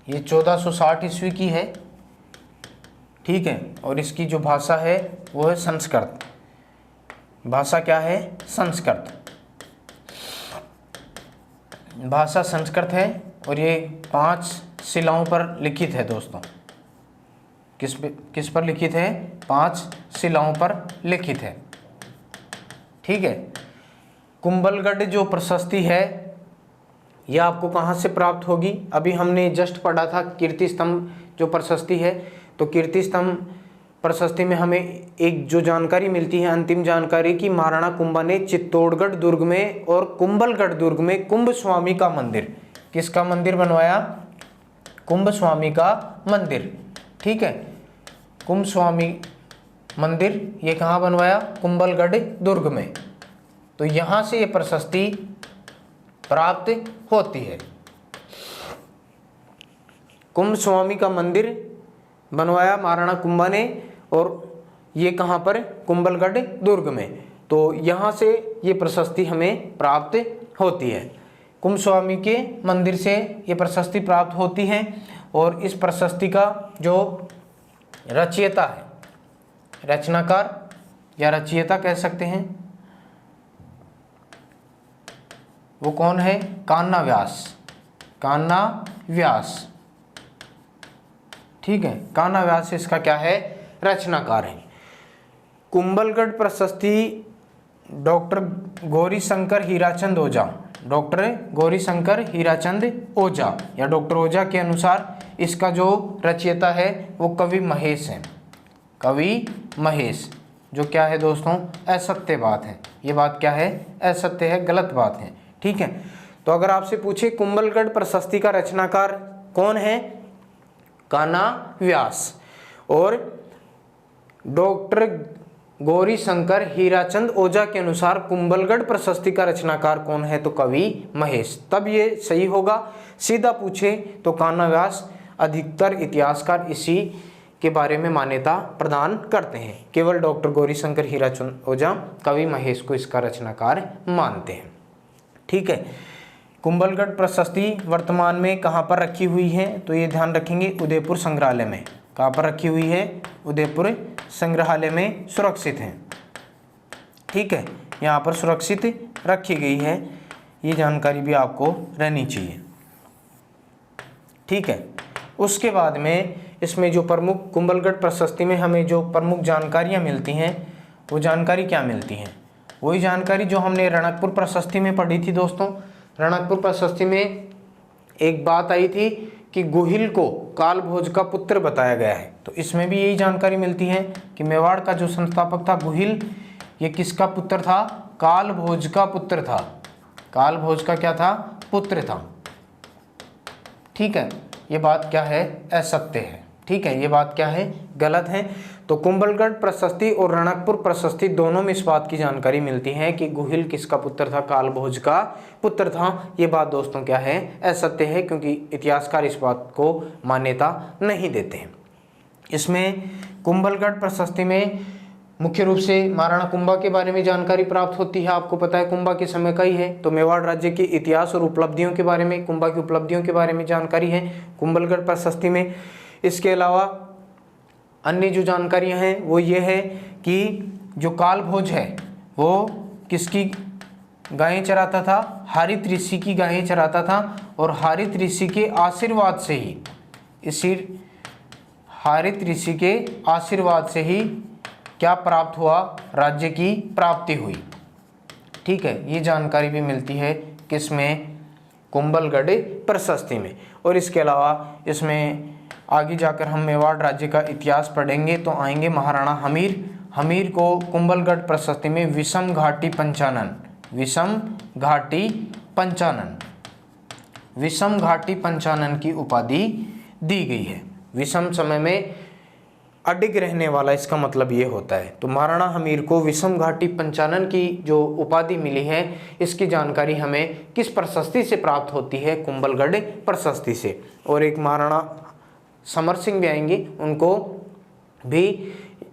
ये 1460 ईस्वी की है। ठीक है, और इसकी जो भाषा है वो है संस्कृत। भाषा क्या है? संस्कृत। भाषा संस्कृत है और ये 5 शिलाओं पर लिखित है दोस्तों। किस पर लिखित है? 5 शिलाओं पर लिखित है। ठीक है, कुंभलगढ़ जो प्रशस्ति है यह आपको कहाँ से प्राप्त होगी? अभी हमने जस्ट पढ़ा था कीर्ति स्तंभ जो प्रशस्ति है। तो कीर्ति स्तंभ प्रशस्ति में हमें एक जो जानकारी मिलती है, अंतिम जानकारी, कि महाराणा कुंभा ने चित्तौड़गढ़ दुर्ग में और कुंभलगढ़ दुर्ग में कुंभस्वामी का मंदिर, किसका मंदिर बनवाया? कुंभस्वामी का मंदिर। ठीक है, कुंभस्वामी मंदिर ये कहाँ बनवाया? कुंभलगढ़ दुर्ग में। तो यहाँ से ये प्रशस्ति प्राप्त होती है। कुंभस्वामी का मंदिर बनवाया महाराणा कुंभा ने, और ये कहाँ पर? कुंभलगढ़ दुर्ग में। तो यहाँ से ये प्रशस्ति हमें प्राप्त होती है। कुंभस्वामी के मंदिर से ये प्रशस्ति प्राप्त होती है। और इस प्रशस्ति का जो रचयिता है, रचनाकार या रचयिता कह सकते हैं, वो कौन है? कान्हा व्यास। कान्हा व्यास। ठीक है, कान्हा व्यास इसका क्या है? रचनाकार है। कुंभलगढ़ प्रशस्ति डॉक्टर गौरीशंकर हीराचंद ओझा, डॉक्टर गौरीशंकर हीराचंद ओझा या डॉक्टर ओझा के अनुसार इसका जो रचयिता है वो कवि महेश है। कवि महेश, जो क्या है दोस्तों? असत्य बात है। ये बात क्या है? असत्य है, गलत बात है। ठीक है, तो अगर आपसे पूछे कुंभलगढ़ प्रशस्ति का रचनाकार कौन है? कान्हा व्यास। और डॉक्टर गौरीशंकर हीराचंद ओझा के अनुसार कुंभलगढ़ प्रशस्ति का रचनाकार कौन है? तो कवि महेश। तब ये सही होगा। सीधा पूछे तो कान्हा व्यास। अधिकतर इतिहासकार इसी के बारे में मान्यता प्रदान करते हैं। केवल डॉक्टर गौरीशंकर हीराचंद ओझा कवि महेश को इसका रचनाकार मानते हैं। ठीक है, कुंभलगढ़ प्रशस्ति वर्तमान में कहाँ पर रखी हुई है? तो ये ध्यान रखेंगे, उदयपुर संग्रहालय में। कहाँ पर रखी हुई है? उदयपुर संग्रहालय में सुरक्षित है। ठीक है, यहाँ पर सुरक्षित रखी गई है। ये जानकारी भी आपको रहनी चाहिए। ठीक है, उसके बाद में इसमें जो प्रमुख कुंभलगढ़ प्रशस्ति में हमें जो प्रमुख जानकारियाँ मिलती हैं वो जानकारी क्या मिलती हैं? वही जानकारी जो हमने रणकपुर प्रशस्ति में पढ़ी थी दोस्तों। रणकपुर प्रशस्ति में एक बात आई थी कि गुहिल को कालभोज का पुत्र बताया गया है। तो इसमें भी यही जानकारी मिलती है कि मेवाड़ का जो संस्थापक था गुहिल, ये किसका पुत्र था? कालभोज का पुत्र था। कालभोज का क्या था? पुत्र था। ठीक है, ये बात क्या है? असत्य है। ठीक है, ये बात क्या है? गलत है। तो कुंभलगढ़ प्रशस्ति और रणकपुर प्रशस्ति दोनों में इस बात की जानकारी मिलती है कि गुहिल किसका पुत्र था? कालभोज का पुत्र था। ये बात दोस्तों क्या है? असत्य है, क्योंकि इतिहासकार इस बात को मान्यता नहीं देते हैं। इसमें कुंभलगढ़ प्रशस्ति में मुख्य रूप से महाराणा कुंभा के बारे में जानकारी प्राप्त होती है। आपको पता है कुंभा के समय का ही है, तो मेवाड़ राज्य के इतिहास और उपलब्धियों के बारे में, कुंभा की उपलब्धियों के बारे में जानकारी है कुंभलगढ़ प्रशस्ति में। इसके अलावा अन्य जो जानकारियां हैं वो ये है कि जो कालभोज है वो किसकी गायें चराता था? हारित ऋषि की गायें चराता था। और हारित ऋषि के आशीर्वाद से ही, इसी हारित ऋषि के आशीर्वाद से ही क्या प्राप्त हुआ? राज्य की प्राप्ति हुई। ठीक है, ये जानकारी भी मिलती है किसमें? कुंभलगढ़ प्रशस्ति में। और इसके अलावा इसमें आगे जाकर हम मेवाड़ राज्य का इतिहास पढ़ेंगे तो आएंगे महाराणा हमीर। हमीर को कुंभलगढ़ प्रशस्ति में विषम घाटी पंचानन, विषम घाटी पंचानन, विषम घाटी पंचानन की उपाधि दी गई है। विषम समय में अडिग रहने वाला, इसका मतलब ये होता है। तो महाराणा हमीर को विषम घाटी पंचानन की जो उपाधि मिली है, इसकी जानकारी हमें किस प्रशस्ति से प्राप्त होती है? कुंभलगढ़ प्रशस्ति से। और एक महाराणा समर सिंह भी आएंगे, उनको भी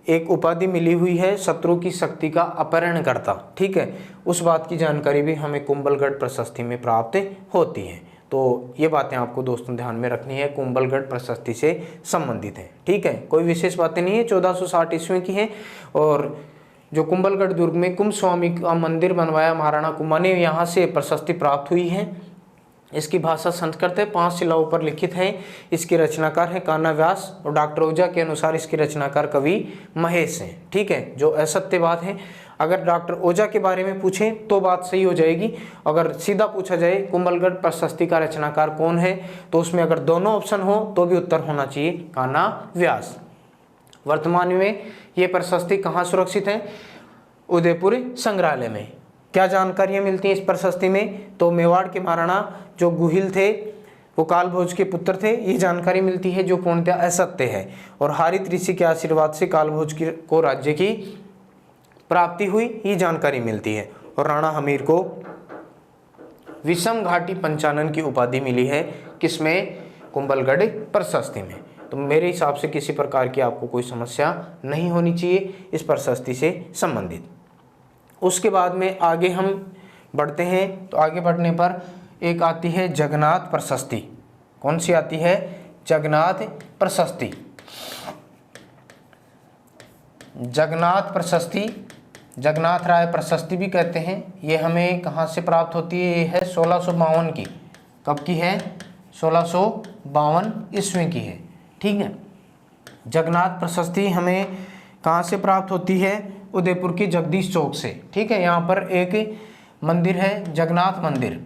एक उपाधि मिली हुई है शत्रु की शक्ति का अपहरणकर्ता। ठीक है, उस बात की जानकारी भी हमें कुंभलगढ़ प्रशस्ति में प्राप्त होती है। तो ये बातें आपको दोस्तों ध्यान में रखनी है, कुंभलगढ़ प्रशस्ति से संबंधित है। ठीक है, कोई विशेष बातें नहीं है, 1460 ईस्वी की है। और जो कुंभलगढ़ दुर्ग में कुंभ स्वामी का मंदिर बनवाया महाराणा कुंभा ने, यहाँ से प्रशस्ति प्राप्त हुई है। इसकी भाषा संस्कृत है, 5 शिलाओं पर लिखित है। इसके रचनाकार है कान्हा व्यास और डॉक्टर ओझा के अनुसार इसके रचनाकार कवि महेश हैं। ठीक है, जो असत्य बात है, अगर डॉक्टर ओझा के बारे में पूछें तो बात सही हो जाएगी। अगर सीधा पूछा जाए कुंभलगढ़ प्रशस्ति का रचनाकार कौन है, तो उसमें अगर दोनों ऑप्शन हो तो भी उत्तर होना चाहिए कान्हा व्यास। वर्तमान में ये प्रशस्ति कहाँ सुरक्षित है? उदयपुर संग्रहालय में। क्या जानकारियाँ मिलती हैं इस प्रशस्ति में? तो मेवाड़ के महाराणा जो गुहिल थे वो कालभोज के पुत्र थे, ये जानकारी मिलती है जो पूर्णतः असत्य है। और हारित ऋषि के आशीर्वाद से कालभोज को राज्य की प्राप्ति हुई, ये जानकारी मिलती है। और राणा हमीर को विषम घाटी पंचानन की उपाधि मिली है, किसमें? कुंभलगढ़ प्रशस्ति में। तो मेरे हिसाब से किसी प्रकार की आपको कोई समस्या नहीं होनी चाहिए इस प्रशस्ति से संबंधित। उसके बाद में आगे हम बढ़ते हैं, तो आगे बढ़ने पर एक आती है जगन्नाथ प्रशस्ति। कौन सी आती है? जगन्नाथ प्रशस्ति। जगन्नाथ प्रशस्ति, जगन्नाथ राय प्रशस्ति भी कहते हैं। ये हमें कहाँ से प्राप्त होती है? ये है 1652 की। कब की है? 1652 ईस्वी की है। ठीक है, जगन्नाथ प्रशस्ति हमें कहाँ से प्राप्त होती है? उदयपुर की जगदीश चौक से। ठीक है, यहाँ पर एक मंदिर है जगन्नाथ मंदिर,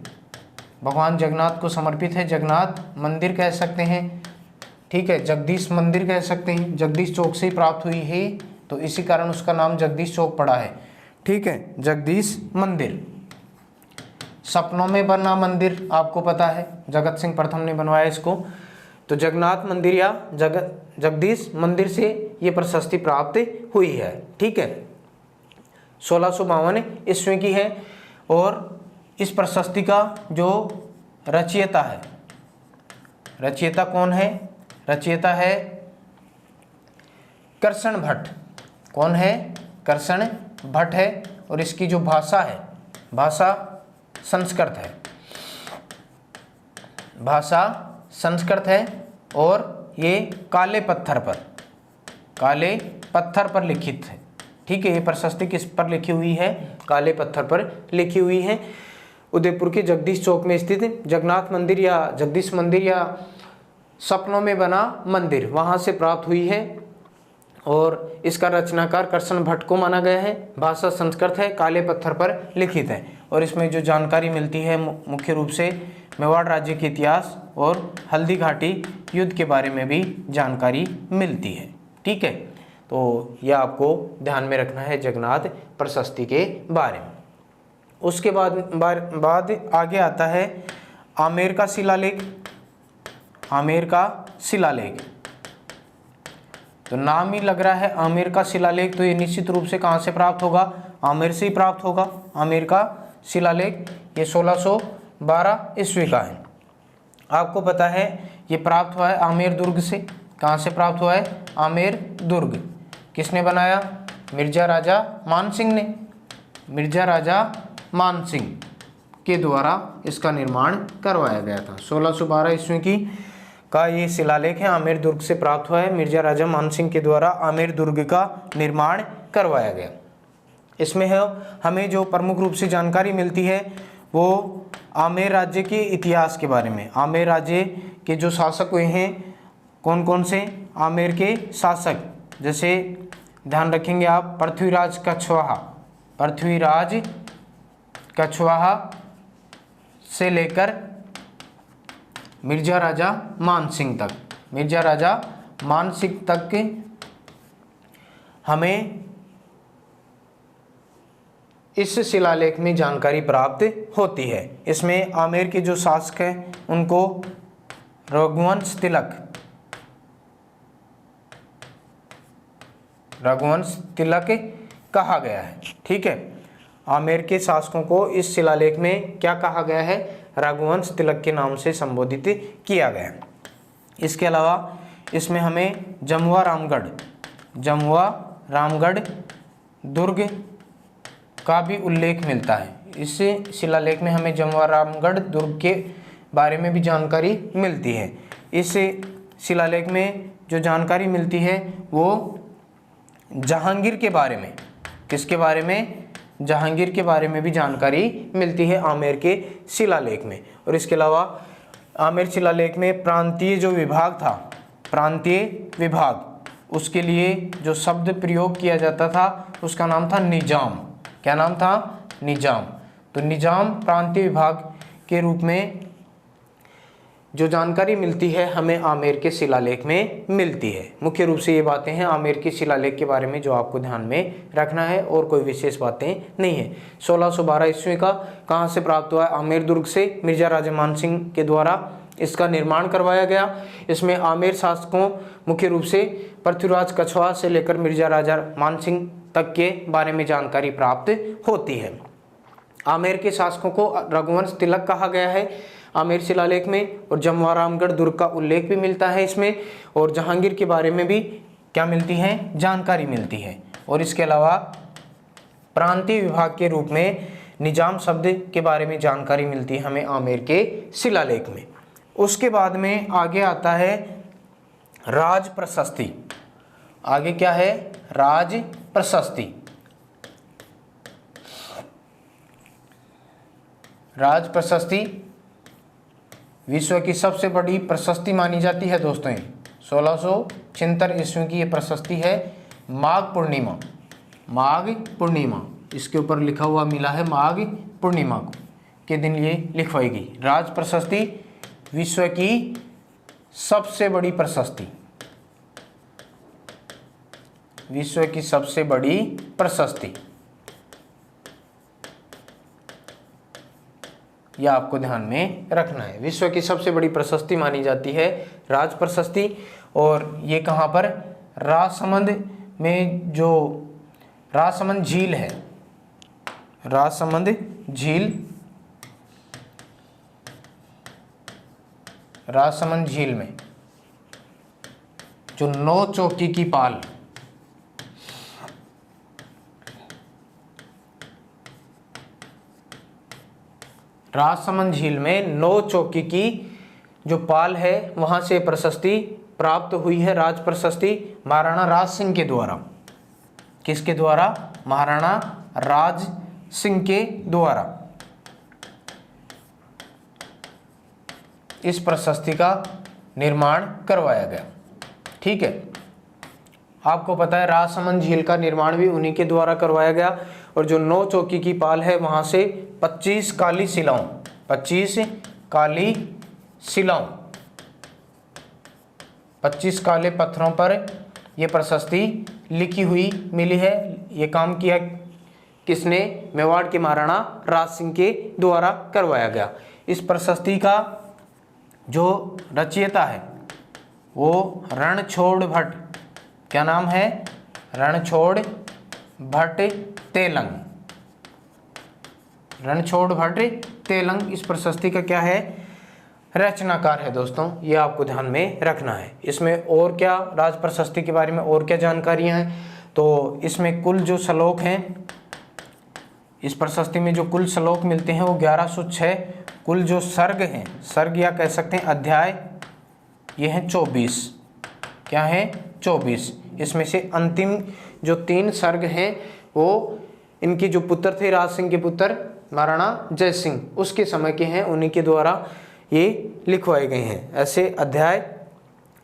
भगवान जगन्नाथ को समर्पित है। जगन्नाथ मंदिर कह सकते हैं, ठीक है, जगदीश मंदिर कह सकते हैं। जगदीश चौक से ही प्राप्त हुई है, तो इसी कारण उसका नाम जगदीश चौक पड़ा है। ठीक है, जगदीश मंदिर। सपनों में बना मंदिर आपको पता है, जगत सिंह प्रथम ने बनवाया इसको। तो जगन्नाथ मंदिर या जगदीश मंदिर से ये प्रशस्ति प्राप्त हुई है। ठीक है, 1652 ईस्वी की है। और इस प्रशस्ति का जो रचयिता है, रचयिता कौन है? रचयिता है कर्षण भट्ट। कौन है? कर्षण भट्ट है। और इसकी जो भाषा है, भाषा संस्कृत है, भाषा संस्कृत है। और ये काले पत्थर पर लिखित है। ठीक है, ये प्रशस्ति किस पर लिखी हुई है? काले पत्थर पर लिखी हुई है। उदयपुर के जगदीश चौक में स्थित जगन्नाथ मंदिर या जगदीश मंदिर या सपनों में बना मंदिर, वहाँ से प्राप्त हुई है। और इसका रचनाकार कर्षण भट्ट को माना गया है। भाषा संस्कृत है, काले पत्थर पर लिखित है। और इसमें जो जानकारी मिलती है मुख्य रूप से मेवाड़ राज्य के इतिहास और हल्दी घाटी युद्ध के बारे में भी जानकारी मिलती है। ठीक है, तो यह आपको ध्यान में रखना है जगन्नाथ प्रशस्ति के बारे में। उसके बाद आगे आता है आमेर का शिलालेख। आमेर का शिलालेख, तो नाम ही लग रहा है आमेर का शिलालेख, तो ये निश्चित रूप से कहाँ से प्राप्त होगा? आमेर से ही प्राप्त होगा। आमेर का शिलालेख ये 1612 ईस्वी का है। आपको पता है ये प्राप्त हुआ है आमेर दुर्ग से। कहाँ से प्राप्त हुआ है? आमेर दुर्ग। किसने बनाया? मिर्जा राजा मानसिंह ने। मिर्जा राजा मानसिंह के द्वारा इसका निर्माण करवाया गया था। 1612 ईस्वी की का ये शिलालेख है, आमेर दुर्ग से प्राप्त हुआ है। मिर्जा राजा मानसिंह के द्वारा आमेर दुर्ग का निर्माण करवाया गया। इसमें है हमें जो प्रमुख रूप से जानकारी मिलती है वो आमेर राज्य के इतिहास के बारे में। आमेर राज्य के जो शासक हुए हैं कौन कौन से आमेर के शासक, जैसे ध्यान रखेंगे आप पृथ्वीराज कछवाहा, पृथ्वीराज कछवाहा से लेकर मिर्जा राजा मानसिंह तक, मिर्जा राजा मानसिंह तक के हमें इस शिलालेख में जानकारी प्राप्त होती है। इसमें आमेर के जो शासक हैं उनको रघुवंश तिलक, रघुवंश तिलक कहा गया है। ठीक है, आमेर के शासकों को इस शिलालेख में क्या कहा गया है, रघुवंश तिलक के नाम से संबोधित किया गया है। इसके अलावा इसमें हमें जमुआ रामगढ़, जमुआ रामगढ़ दुर्ग का भी उल्लेख मिलता है। इस शिलालेख में हमें जमुआ रामगढ़ दुर्ग के बारे में भी जानकारी मिलती है। इस शिलालेख में जो जानकारी मिलती है वो जहांगीर के बारे में, किसके बारे में, जहांगीर के बारे में भी जानकारी मिलती है आमेर के शिलालेख में। और इसके अलावा आमेर शिलालेख में प्रांतीय जो विभाग था, प्रांतीय विभाग, उसके लिए जो शब्द प्रयोग किया जाता था उसका नाम था निजाम। क्या नाम था, निजाम। तो निजाम प्रांतीय विभाग के रूप में जो जानकारी मिलती है हमें आमेर के शिलालेख में मिलती है। मुख्य रूप से ये बातें हैं आमेर के शिलालेख के बारे में जो आपको ध्यान में रखना है, और कोई विशेष बातें नहीं है। 1612 ईस्वी का कहाँ से प्राप्त हुआ है, आमेर दुर्ग से मिर्जा राजा मानसिंह के द्वारा इसका निर्माण करवाया गया। इसमें आमेर शासकों मुख्य रूप से पृथ्वीराज कछवाहा से लेकर मिर्जा राजा मानसिंह तक के बारे में जानकारी प्राप्त होती है। आमेर के शासकों को रघुवंश तिलक कहा गया है आमेर शिलालेख में, और जमुआ रामगढ़ दुर्ग का उल्लेख भी मिलता है इसमें, और जहांगीर के बारे में भी क्या मिलती है, जानकारी मिलती है। और इसके अलावा प्रांतीय विभाग के रूप में निजाम शब्द के बारे में जानकारी मिलती है हमें आमेर के शिलालेख में। उसके बाद में आगे आता है राज प्रशस्ति। आगे क्या है, राज प्रशस्ति। राज प्रशस्ति विश्व की सबसे बड़ी प्रशस्ति मानी जाती है दोस्तों। 1676 ईस्वी की ये प्रशस्ति है माघ पूर्णिमा, माघ पूर्णिमा, इसके ऊपर लिखा हुआ मिला है माघ पूर्णिमा के दिन ये लिखवाई गई। राज प्रशस्ति विश्व की सबसे बड़ी प्रशस्ति, विश्व की सबसे बड़ी प्रशस्ति, यह आपको ध्यान में रखना है। विश्व की सबसे बड़ी प्रशस्ति मानी जाती है राज प्रशस्ति, और ये कहाँ पर, राजसमंद में जो राजसमंद झील है, राजसमंद झील, राजसमंद झील में जो 9 चौकी की पाल, राजसमंद झील में 9 चौकी की जो पाल है वहां से प्रशस्ति प्राप्त हुई है। राज प्रशस्ति महाराणा राज सिंह के द्वारा, किसके द्वारा, महाराणा राज सिंह के द्वारा इस प्रशस्ति का निर्माण करवाया गया। ठीक है, आपको पता है राजसमंद झील का निर्माण भी उन्हीं के द्वारा करवाया गया। और जो 9 चौकी की पाल है वहां से 25 काली शिलाओं, 25 काली शिलाओं, 25 काले पत्थरों पर यह प्रशस्ति लिखी हुई मिली है। ये काम किया किसने, मेवाड़ के महाराणा राज सिंह के द्वारा करवाया गया। इस प्रशस्ति का जो रचयिता है वो रणछोड़ भट्ट, क्या नाम है, रणछोड़ भट्ट तेलंग, रणछोड़ भट्ट तेलंग इस प्रशस्ति का क्या है, रचनाकार है दोस्तों। ये आपको ध्यान में रखना है। इसमें और क्या राज प्रशस्ति के बारे में और क्या जानकारियां हैं, तो इसमें कुल जो श्लोक हैं, इस प्रशस्ति में जो कुल श्लोक मिलते हैं वो 1106, कुल जो सर्ग हैं, सर्ग या कह सकते हैं अध्याय, ये हैं 24, क्या है 24। इसमें से अंतिम जो 3 सर्ग हैं वो इनके जो पुत्र थे, राज सिंह के पुत्र महाराणा जय सिंह, उसके समय के हैं, उन्हीं के द्वारा ये लिखवाए गए हैं ऐसे अध्याय।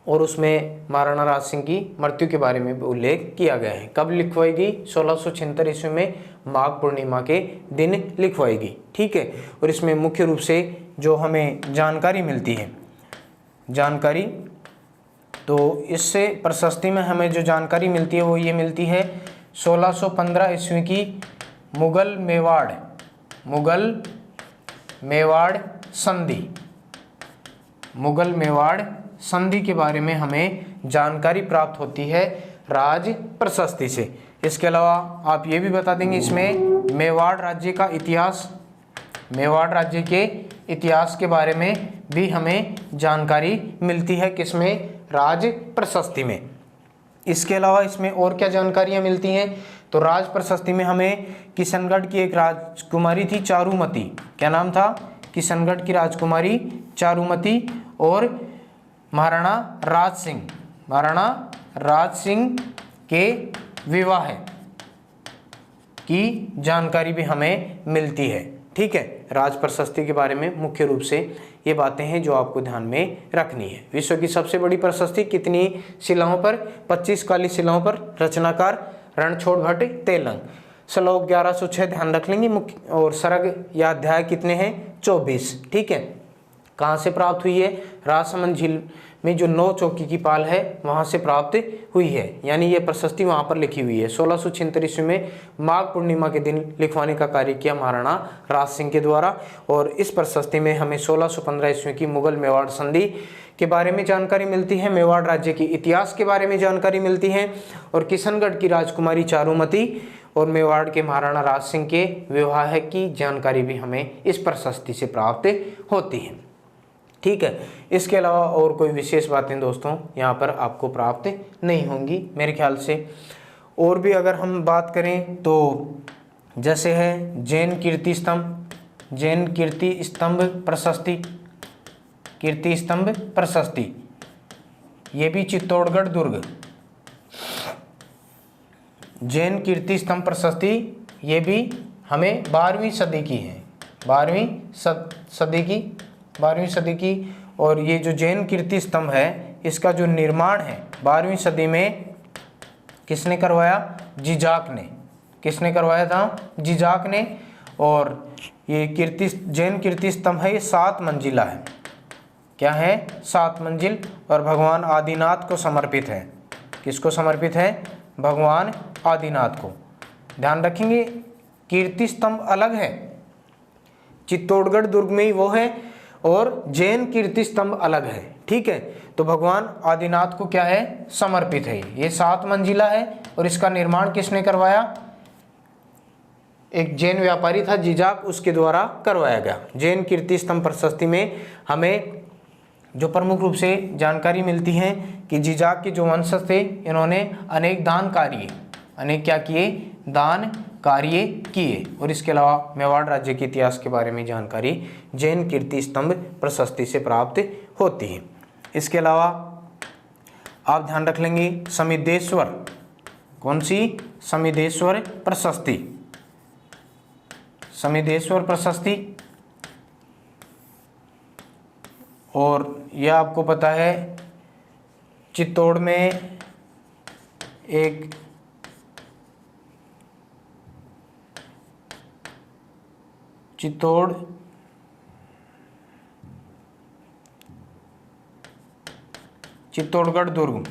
और उसमें महाराणा राज सिंह की मृत्यु के बारे में उल्लेख किया गया है। कब लिखवाई गई? 1676 ईस्वी में माघ पूर्णिमा के दिन लिखवाई गई। ठीक है। और इसमें मुख्य रूप से जो हमें जानकारी मिलती है, जानकारी, तो इससे प्रशस्ति में हमें जो जानकारी मिलती है वो ये मिलती है 1615 ईस्वी की मुगल मेवाड़ संधि, मुगल मेवाड़ संधि के बारे में हमें जानकारी प्राप्त होती है राज प्रशस्ति से। इसके अलावा आप ये भी बता देंगे इसमें मेवाड़ राज्य का इतिहास, मेवाड़ राज्य के इतिहास के बारे में भी हमें जानकारी मिलती है, किसमें? राज प्रशस्ति में। इसके अलावा इसमें और क्या जानकारियां मिलती हैं? तो राज प्रशस्ति में हमें किशनगढ़ की एक राजकुमारी थी चारुमती, क्या नाम था? किशनगढ़ की राजकुमारी चारुमती, और महाराणा राज सिंह के विवाह की जानकारी भी हमें मिलती है। ठीक है। राज प्रशस्ति के बारे में मुख्य रूप से ये बातें हैं जो आपको ध्यान में रखनी है। विश्व की सबसे बड़ी प्रशस्ति कितनी शिलाओं पर? 25 काली शिलाओं पर। रचनाकार रणछोड़ भट्ट तेलंग। श्लोक 1106 ध्यान रख लेंगे। मुख्य और सर्ग या अध्याय कितने हैं? 24। ठीक है। कहाँ से प्राप्त हुई है? राजसमंद झील में जो 9 चौकी की पाल है वहाँ से प्राप्त हुई है, यानी ये प्रशस्ति वहाँ पर लिखी हुई है। 1676 ईस्वी में माघ पूर्णिमा के दिन लिखवाने का कार्य किया महाराणा राज सिंह के द्वारा। और इस प्रशस्ति में हमें 1615 ईस्वी की मुगल मेवाड़ संधि के बारे में जानकारी मिलती है, मेवाड़ राज्य के इतिहास के बारे में जानकारी मिलती है, और किशनगढ़ की राजकुमारी चारुमती और मेवाड़ के महाराणा राज सिंह के विवाह की जानकारी भी हमें इस प्रशस्ति से प्राप्त होती है। ठीक है। इसके अलावा और कोई विशेष बातें दोस्तों यहाँ पर आपको प्राप्त नहीं होंगी मेरे ख्याल से। और भी अगर हम बात करें तो जैसे है जैन कीर्ति स्तंभ प्रशस्ति, ये भी चित्तौड़गढ़ दुर्ग। जैन कीर्ति स्तंभ प्रशस्ति ये भी हमें 12वीं सदी की है, 12वीं सदी की। और ये जो जैन कीर्ति स्तंभ है इसका जो निर्माण है 12वीं सदी में किसने करवाया? जिजाक ने। किसने करवाया था? जिजाक ने। और ये जैन कीर्ति स्तंभ है, ये 7 मंजिला है। क्या है? 7 मंजिल, और भगवान आदिनाथ को समर्पित है। किसको समर्पित है? भगवान आदिनाथ को। ध्यान रखेंगे कीर्ति स्तंभ अलग है, चित्तौड़गढ़ दुर्ग में ही वो है, और जैन कीर्ति स्तंभ अलग है। ठीक है। तो भगवान आदिनाथ को क्या है? समर्पित है। ये 7 मंजिला है, और इसका निर्माण किसने करवाया? एक जैन व्यापारी था जिजाक, उसके द्वारा करवाया गया। जैन कीर्ति स्तंभ प्रशस्ति में हमें जो प्रमुख रूप से जानकारी मिलती है कि जिजाक के जो वंशज थे इन्होंने अनेक दान कार्य किए। और इसके अलावा मेवाड़ राज्य के इतिहास के बारे में जानकारी जैन कीर्ति स्तंभ प्रशस्ति से प्राप्त होती है। इसके अलावा आप ध्यान रख लेंगे समिद्धेश्वर, कौन सी? समिद्धेश्वर प्रशस्ति। समिद्धेश्वर प्रशस्ति, और यह आपको पता है चित्तौड़ में एक चित्तौड़गढ़ दुर्ग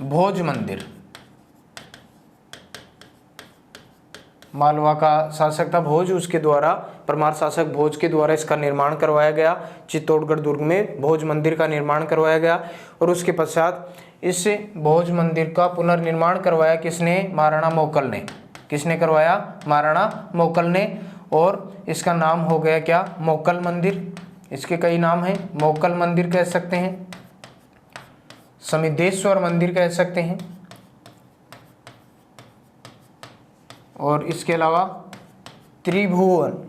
भोज मंदिर, मालवा का शासक था भोज, उसके द्वारा परमार शासक भोज के द्वारा इसका निर्माण करवाया गया। चित्तौड़गढ़ दुर्ग में भोज मंदिर का निर्माण करवाया गया। और उसके पश्चात इस भोज मंदिर का पुनर्निर्माण करवाया किसने? महाराणा मोकल ने। किसने करवाया? महाराणा मोकल ने। और इसका नाम हो गया क्या? मोकल मंदिर। इसके कई नाम हैं, मोकल मंदिर कह सकते हैं, समिद्धेश्वर मंदिर कह सकते हैं, और इसके अलावा त्रिभुवन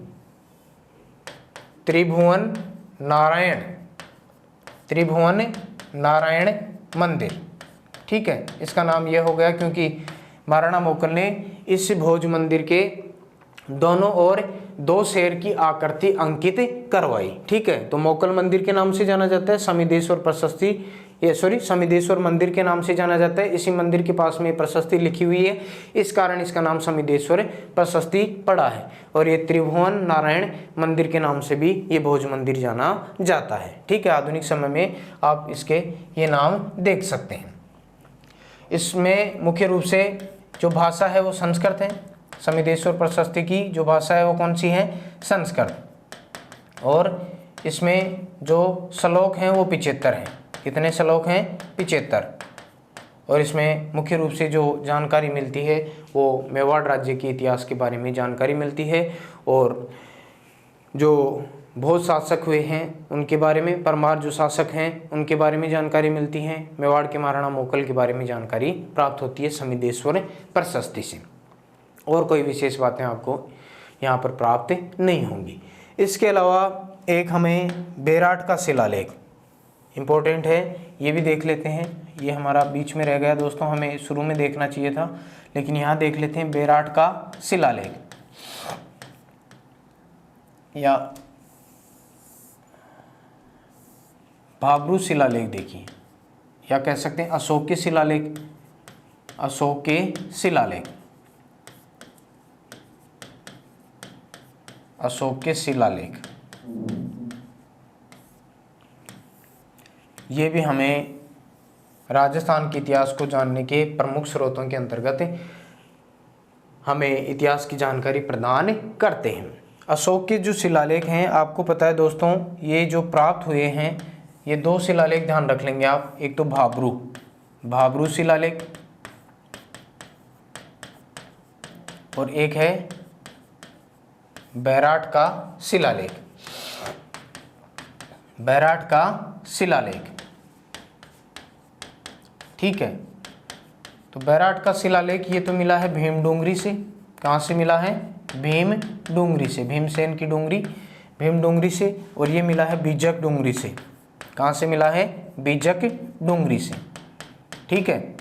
नारायण मंदिर। ठीक है। इसका नाम यह हो गया क्योंकि महाराणा मोकल ने इस भोज मंदिर के दोनों ओर 2 शेर की आकृति अंकित करवाई। ठीक है, तो मोकल मंदिर के नाम से जाना जाता है, समिदेश्वर समिदेश्वर मंदिर के नाम से जाना जाता है। इसी मंदिर के पास में प्रशस्ति लिखी हुई है, इस कारण इसका नाम समिदेश्वर प्रशस्ति पड़ा है। और ये त्रिभुवन नारायण मंदिर के नाम से भी ये भोज मंदिर जाना जाता है। ठीक है, आधुनिक समय में आप इसके ये नाम देख सकते हैं। इसमें मुख्य रूप से जो भाषा है वो संस्कृत है। समिदेश्वर प्रशस्ति की जो भाषा है वो कौन सी है? संस्कृत। और इसमें जो श्लोक हैं वो 75 हैं। कितने श्लोक हैं? 75। और इसमें मुख्य रूप से जो जानकारी मिलती है वो मेवाड़ राज्य के इतिहास के बारे में जानकारी मिलती है, और जो भोज शासक हुए हैं उनके बारे में, परमार जो शासक हैं उनके बारे में जानकारी मिलती है, मेवाड़ के महाराणा मोकल के बारे में जानकारी प्राप्त होती है समिदेश्वर प्रशस्ति से। और कोई विशेष बातें आपको यहाँ पर प्राप्त नहीं होंगी। इसके अलावा एक हमें बेराट का शिलालेख इम्पोर्टेंट है, ये भी देख लेते हैं। ये हमारा बीच में रह गया दोस्तों, हमें शुरू में देखना चाहिए था, लेकिन यहाँ देख लेते हैं बेराट का शिलालेख, या भाब्रू शिलालेख देखिए, या कह सकते हैं अशोक के शिलालेख। अशोक के शिलालेख, अशोक के शिलालेख, ये भी हमें राजस्थान के इतिहास को जानने के प्रमुख स्रोतों के अंतर्गत हमें इतिहास की जानकारी प्रदान करते हैं। अशोक के जो शिलालेख हैं, आपको पता है दोस्तों, ये जो प्राप्त हुए हैं, ये 2 शिलालेख ध्यान रख लेंगे आप। एक तो भाब्रू शिलालेख, और एक है बेराट का शिलालेख। बेराट का शिलालेख, ठीक है। तो बेराट का शिलालेख ये तो मिला है भीम डूंगरी से। कहाँ से मिला है? भीम डूंगरी से, भीमसेन की डूंगरी, भीम डूंगरी से। और ये मिला है बीजक डूंगरी से। कहाँ से मिला है? बीजक डूंगरी से, ठीक है।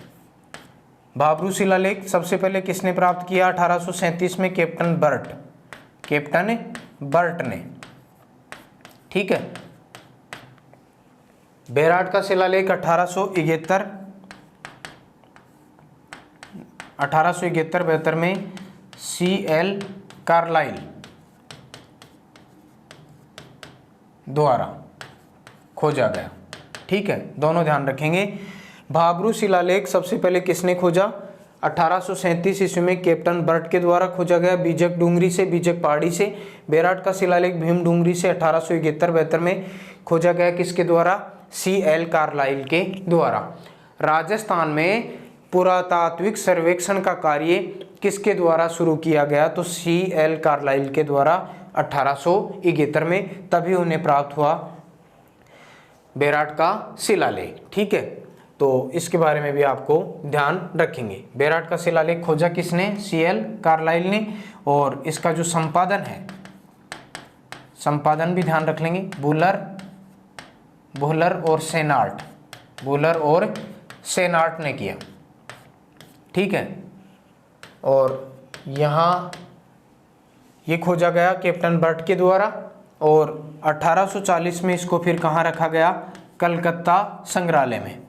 भाब्रू शिलालेख सबसे पहले किसने प्राप्त किया? 1837 में कैप्टन बर्ट ने, ठीक है। बेराट का शिलालेख 1871-72 में CL कार्लाइल द्वारा खोजा गया, ठीक है। दोनों ध्यान रखेंगे। भाब्रू शिलालेख सबसे पहले किसने खोजा? 1837 ईस्वी में कैप्टन बर्ट के द्वारा खोजा गया, बीजक डूंगरी से, बीजक पहाड़ी से। बेराट का शिलालेख भीम डूंगरी से 1871-72 में खोजा गया, किसके द्वारा? CL कार्लाइल के द्वारा। राजस्थान में पुरातात्विक सर्वेक्षण का कार्य किसके द्वारा शुरू किया गया? तो CL कार्लाइल के द्वारा 1871 में, तभी उन्हें प्राप्त हुआ बेराट का शिलालेख, ठीक है। तो इसके बारे में भी आपको ध्यान रखेंगे। बेराट का शिलालेख खोजा किसने? CL कार्लाइल ने। और इसका जो संपादन है, संपादन भी ध्यान रख लेंगे, बुहलर और सेनार्ट ने किया, ठीक है। और यहाँ ये खोजा गया कैप्टन बर्ट के द्वारा, और 1840 में इसको फिर कहाँ रखा गया? कलकत्ता संग्रहालय में।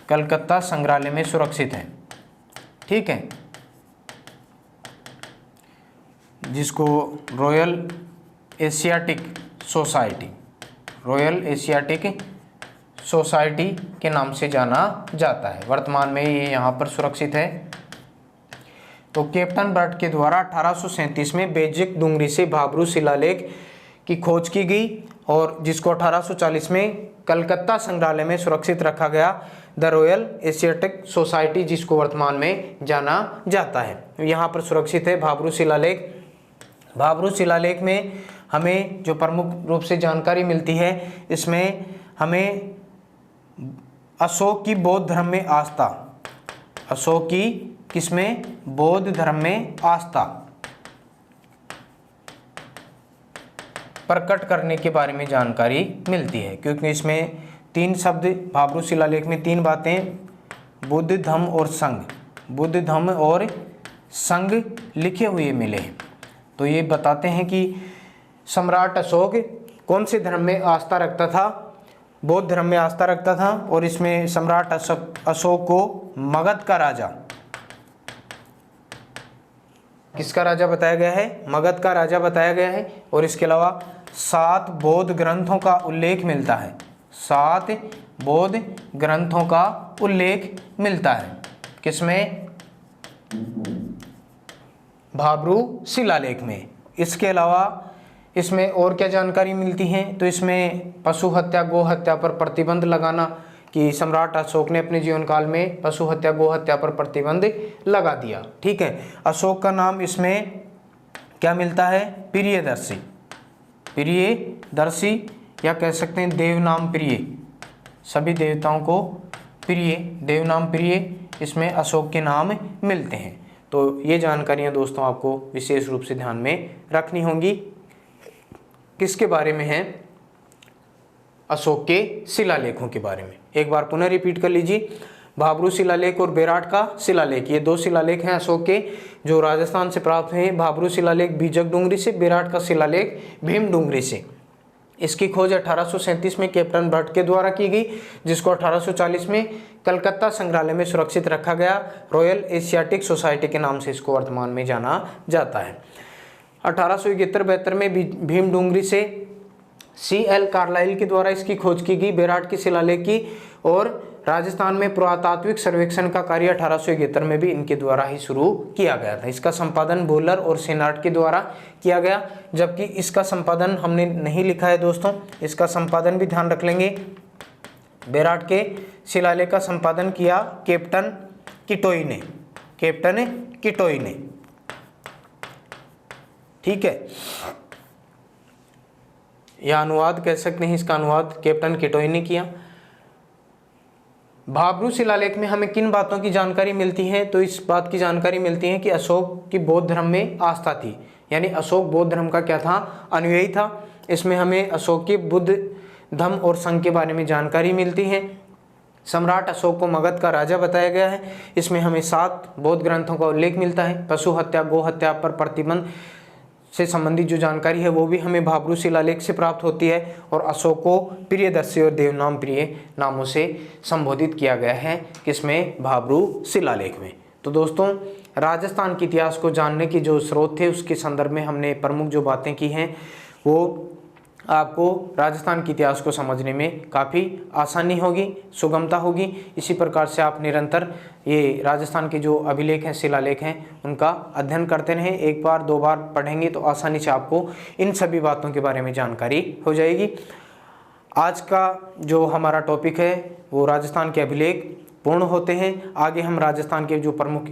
कलकत्ता संग्रहालय में सुरक्षित है, ठीक है, जिसको रॉयल एशियाटिक सोसाइटी के नाम से जाना जाता है। वर्तमान में ये यहाँ पर सुरक्षित है। तो कैप्टन बर्ट के द्वारा 1837 में बेजक डूंगरी से भाब्रू शिलालेख की खोज की गई, और जिसको 1840 में कलकत्ता संग्रहालय में सुरक्षित रखा गया, द रॉयल एशियाटिक सोसाइटी, जिसको वर्तमान में जाना जाता है। यहाँ पर सुरक्षित है भाब्रू शिलालेख। भाब्रू शिलालेख में हमें जो प्रमुख रूप से जानकारी मिलती है, इसमें हमें अशोक की बौद्ध धर्म में आस्था, अशोक की किसमें? बौद्ध धर्म में आस्था प्रकट करने के बारे में जानकारी मिलती है, क्योंकि इसमें 3 शब्द, भाब्रू शिलालेख में 3 बातें, बुद्ध, धम्म और संघ, बुद्ध धम्म और संघ लिखे हुए मिले। तो ये बताते हैं कि सम्राट अशोक कौन से धर्म में आस्था रखता था, बौद्ध धर्म में आस्था रखता था। और इसमें सम्राट अशोक को मगध का राजा, किसका राजा बताया गया है, मगध का राजा बताया गया है। और इसके अलावा 7 बौद्ध ग्रंथों का उल्लेख मिलता है, 7 बौद्ध ग्रंथों का उल्लेख मिलता है, किसमें, भाब्रू शिलालेख में। इसके अलावा इसमें और क्या जानकारी मिलती है, तो इसमें पशु हत्या गो हत्या पर प्रतिबंध लगाना, कि सम्राट अशोक ने अपने जीवन काल में पशु हत्या गो हत्या पर प्रतिबंध लगा दिया। ठीक है, अशोक का नाम इसमें क्या मिलता है, प्रियदर्शी, प्रियदर्शी या कह सकते हैं देवनाम प्रिय, सभी देवताओं को प्रिय, देवनाम प्रिय, इसमें अशोक के नाम मिलते हैं। तो ये जानकारियां दोस्तों आपको विशेष रूप से ध्यान में रखनी होंगी। किसके बारे में है, अशोक के शिलालेखों के बारे में। एक बार पुनः रिपीट कर लीजिए, भाब्रू शिलालेख और बेराट का शिलालेख, ये 2 शिलालेख हैं अशोक के जो राजस्थान से प्राप्त हुए हैं। भाब्रू शिलालेख बीजक डूंगरी से, बेराट का शिलालेख भीम डूंगरी से। इसकी खोज 1837 में कैप्टन बर्ट के द्वारा की गई, जिसको 1840 में कलकत्ता संग्रहालय में सुरक्षित रखा गया। रॉयल एशियाटिक सोसाइटी के नाम से इसको वर्तमान में जाना जाता है। 1871-72 में भीम डूंगरी से C.L. कार्लाइल के द्वारा इसकी खोज की गई, बेराट की शिलालेख की। और राजस्थान में पुरातात्विक सर्वेक्षण का कार्य 1871 में भी इनके द्वारा ही शुरू किया गया था। इसका संपादन बोलर और सेनाट के द्वारा किया गया, जबकि इसका संपादन हमने नहीं लिखा है दोस्तों, इसका संपादन भी ध्यान रख लेंगे। बेराट के शिलालेख का संपादन किया कैप्टन किटोई ने, कैप्टन किटोई ने। ठीक है, यह अनुवाद कह सकते हैं, इसका अनुवाद कैप्टन किटोई ने किया। भाब्रू शिलालेख में हमें किन बातों की जानकारी मिलती है, तो इस बात की जानकारी मिलती है कि अशोक की बौद्ध धर्म में आस्था थी, यानी अशोक बौद्ध धर्म का क्या था, अनुयायी था। इसमें हमें अशोक के बुद्ध धम्म और संघ के बारे में जानकारी मिलती है। सम्राट अशोक को मगध का राजा बताया गया है। इसमें हमें 7 बौद्ध ग्रंथों का उल्लेख मिलता है। पशु हत्या गो हत्या पर प्रतिबंध से संबंधित जो जानकारी है वो भी हमें भाब्रू शिलालेख से प्राप्त होती है। और अशोक को प्रियदर्शी और देवनाम प्रिय नामों से संबोधित किया गया है, किसमें, भाब्रू शिलालेख में। तो दोस्तों, राजस्थान के इतिहास को जानने की जो स्रोत थे उसके संदर्भ में हमने प्रमुख जो बातें की हैं वो आपको राजस्थान के इतिहास को समझने में काफ़ी आसानी होगी, सुगमता होगी। इसी प्रकार से आप निरंतर ये राजस्थान के जो अभिलेख हैं, शिलालेख हैं, उनका अध्ययन करते रहें। 1 बार 2 बार पढ़ेंगे तो आसानी से आपको इन सभी बातों के बारे में जानकारी हो जाएगी। आज का जो हमारा टॉपिक है वो राजस्थान के अभिलेख पूर्ण होते हैं। आगे हम राजस्थान के जो प्रमुख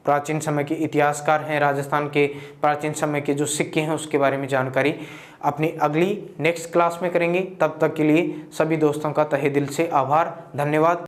प्राचीन समय के इतिहासकार हैं, राजस्थान के प्राचीन समय के जो सिक्के हैं उसके बारे में जानकारी अपनी अगली नेक्स्ट क्लास में करेंगे। तब तक के लिए सभी दोस्तों का तहे दिल से आभार, धन्यवाद।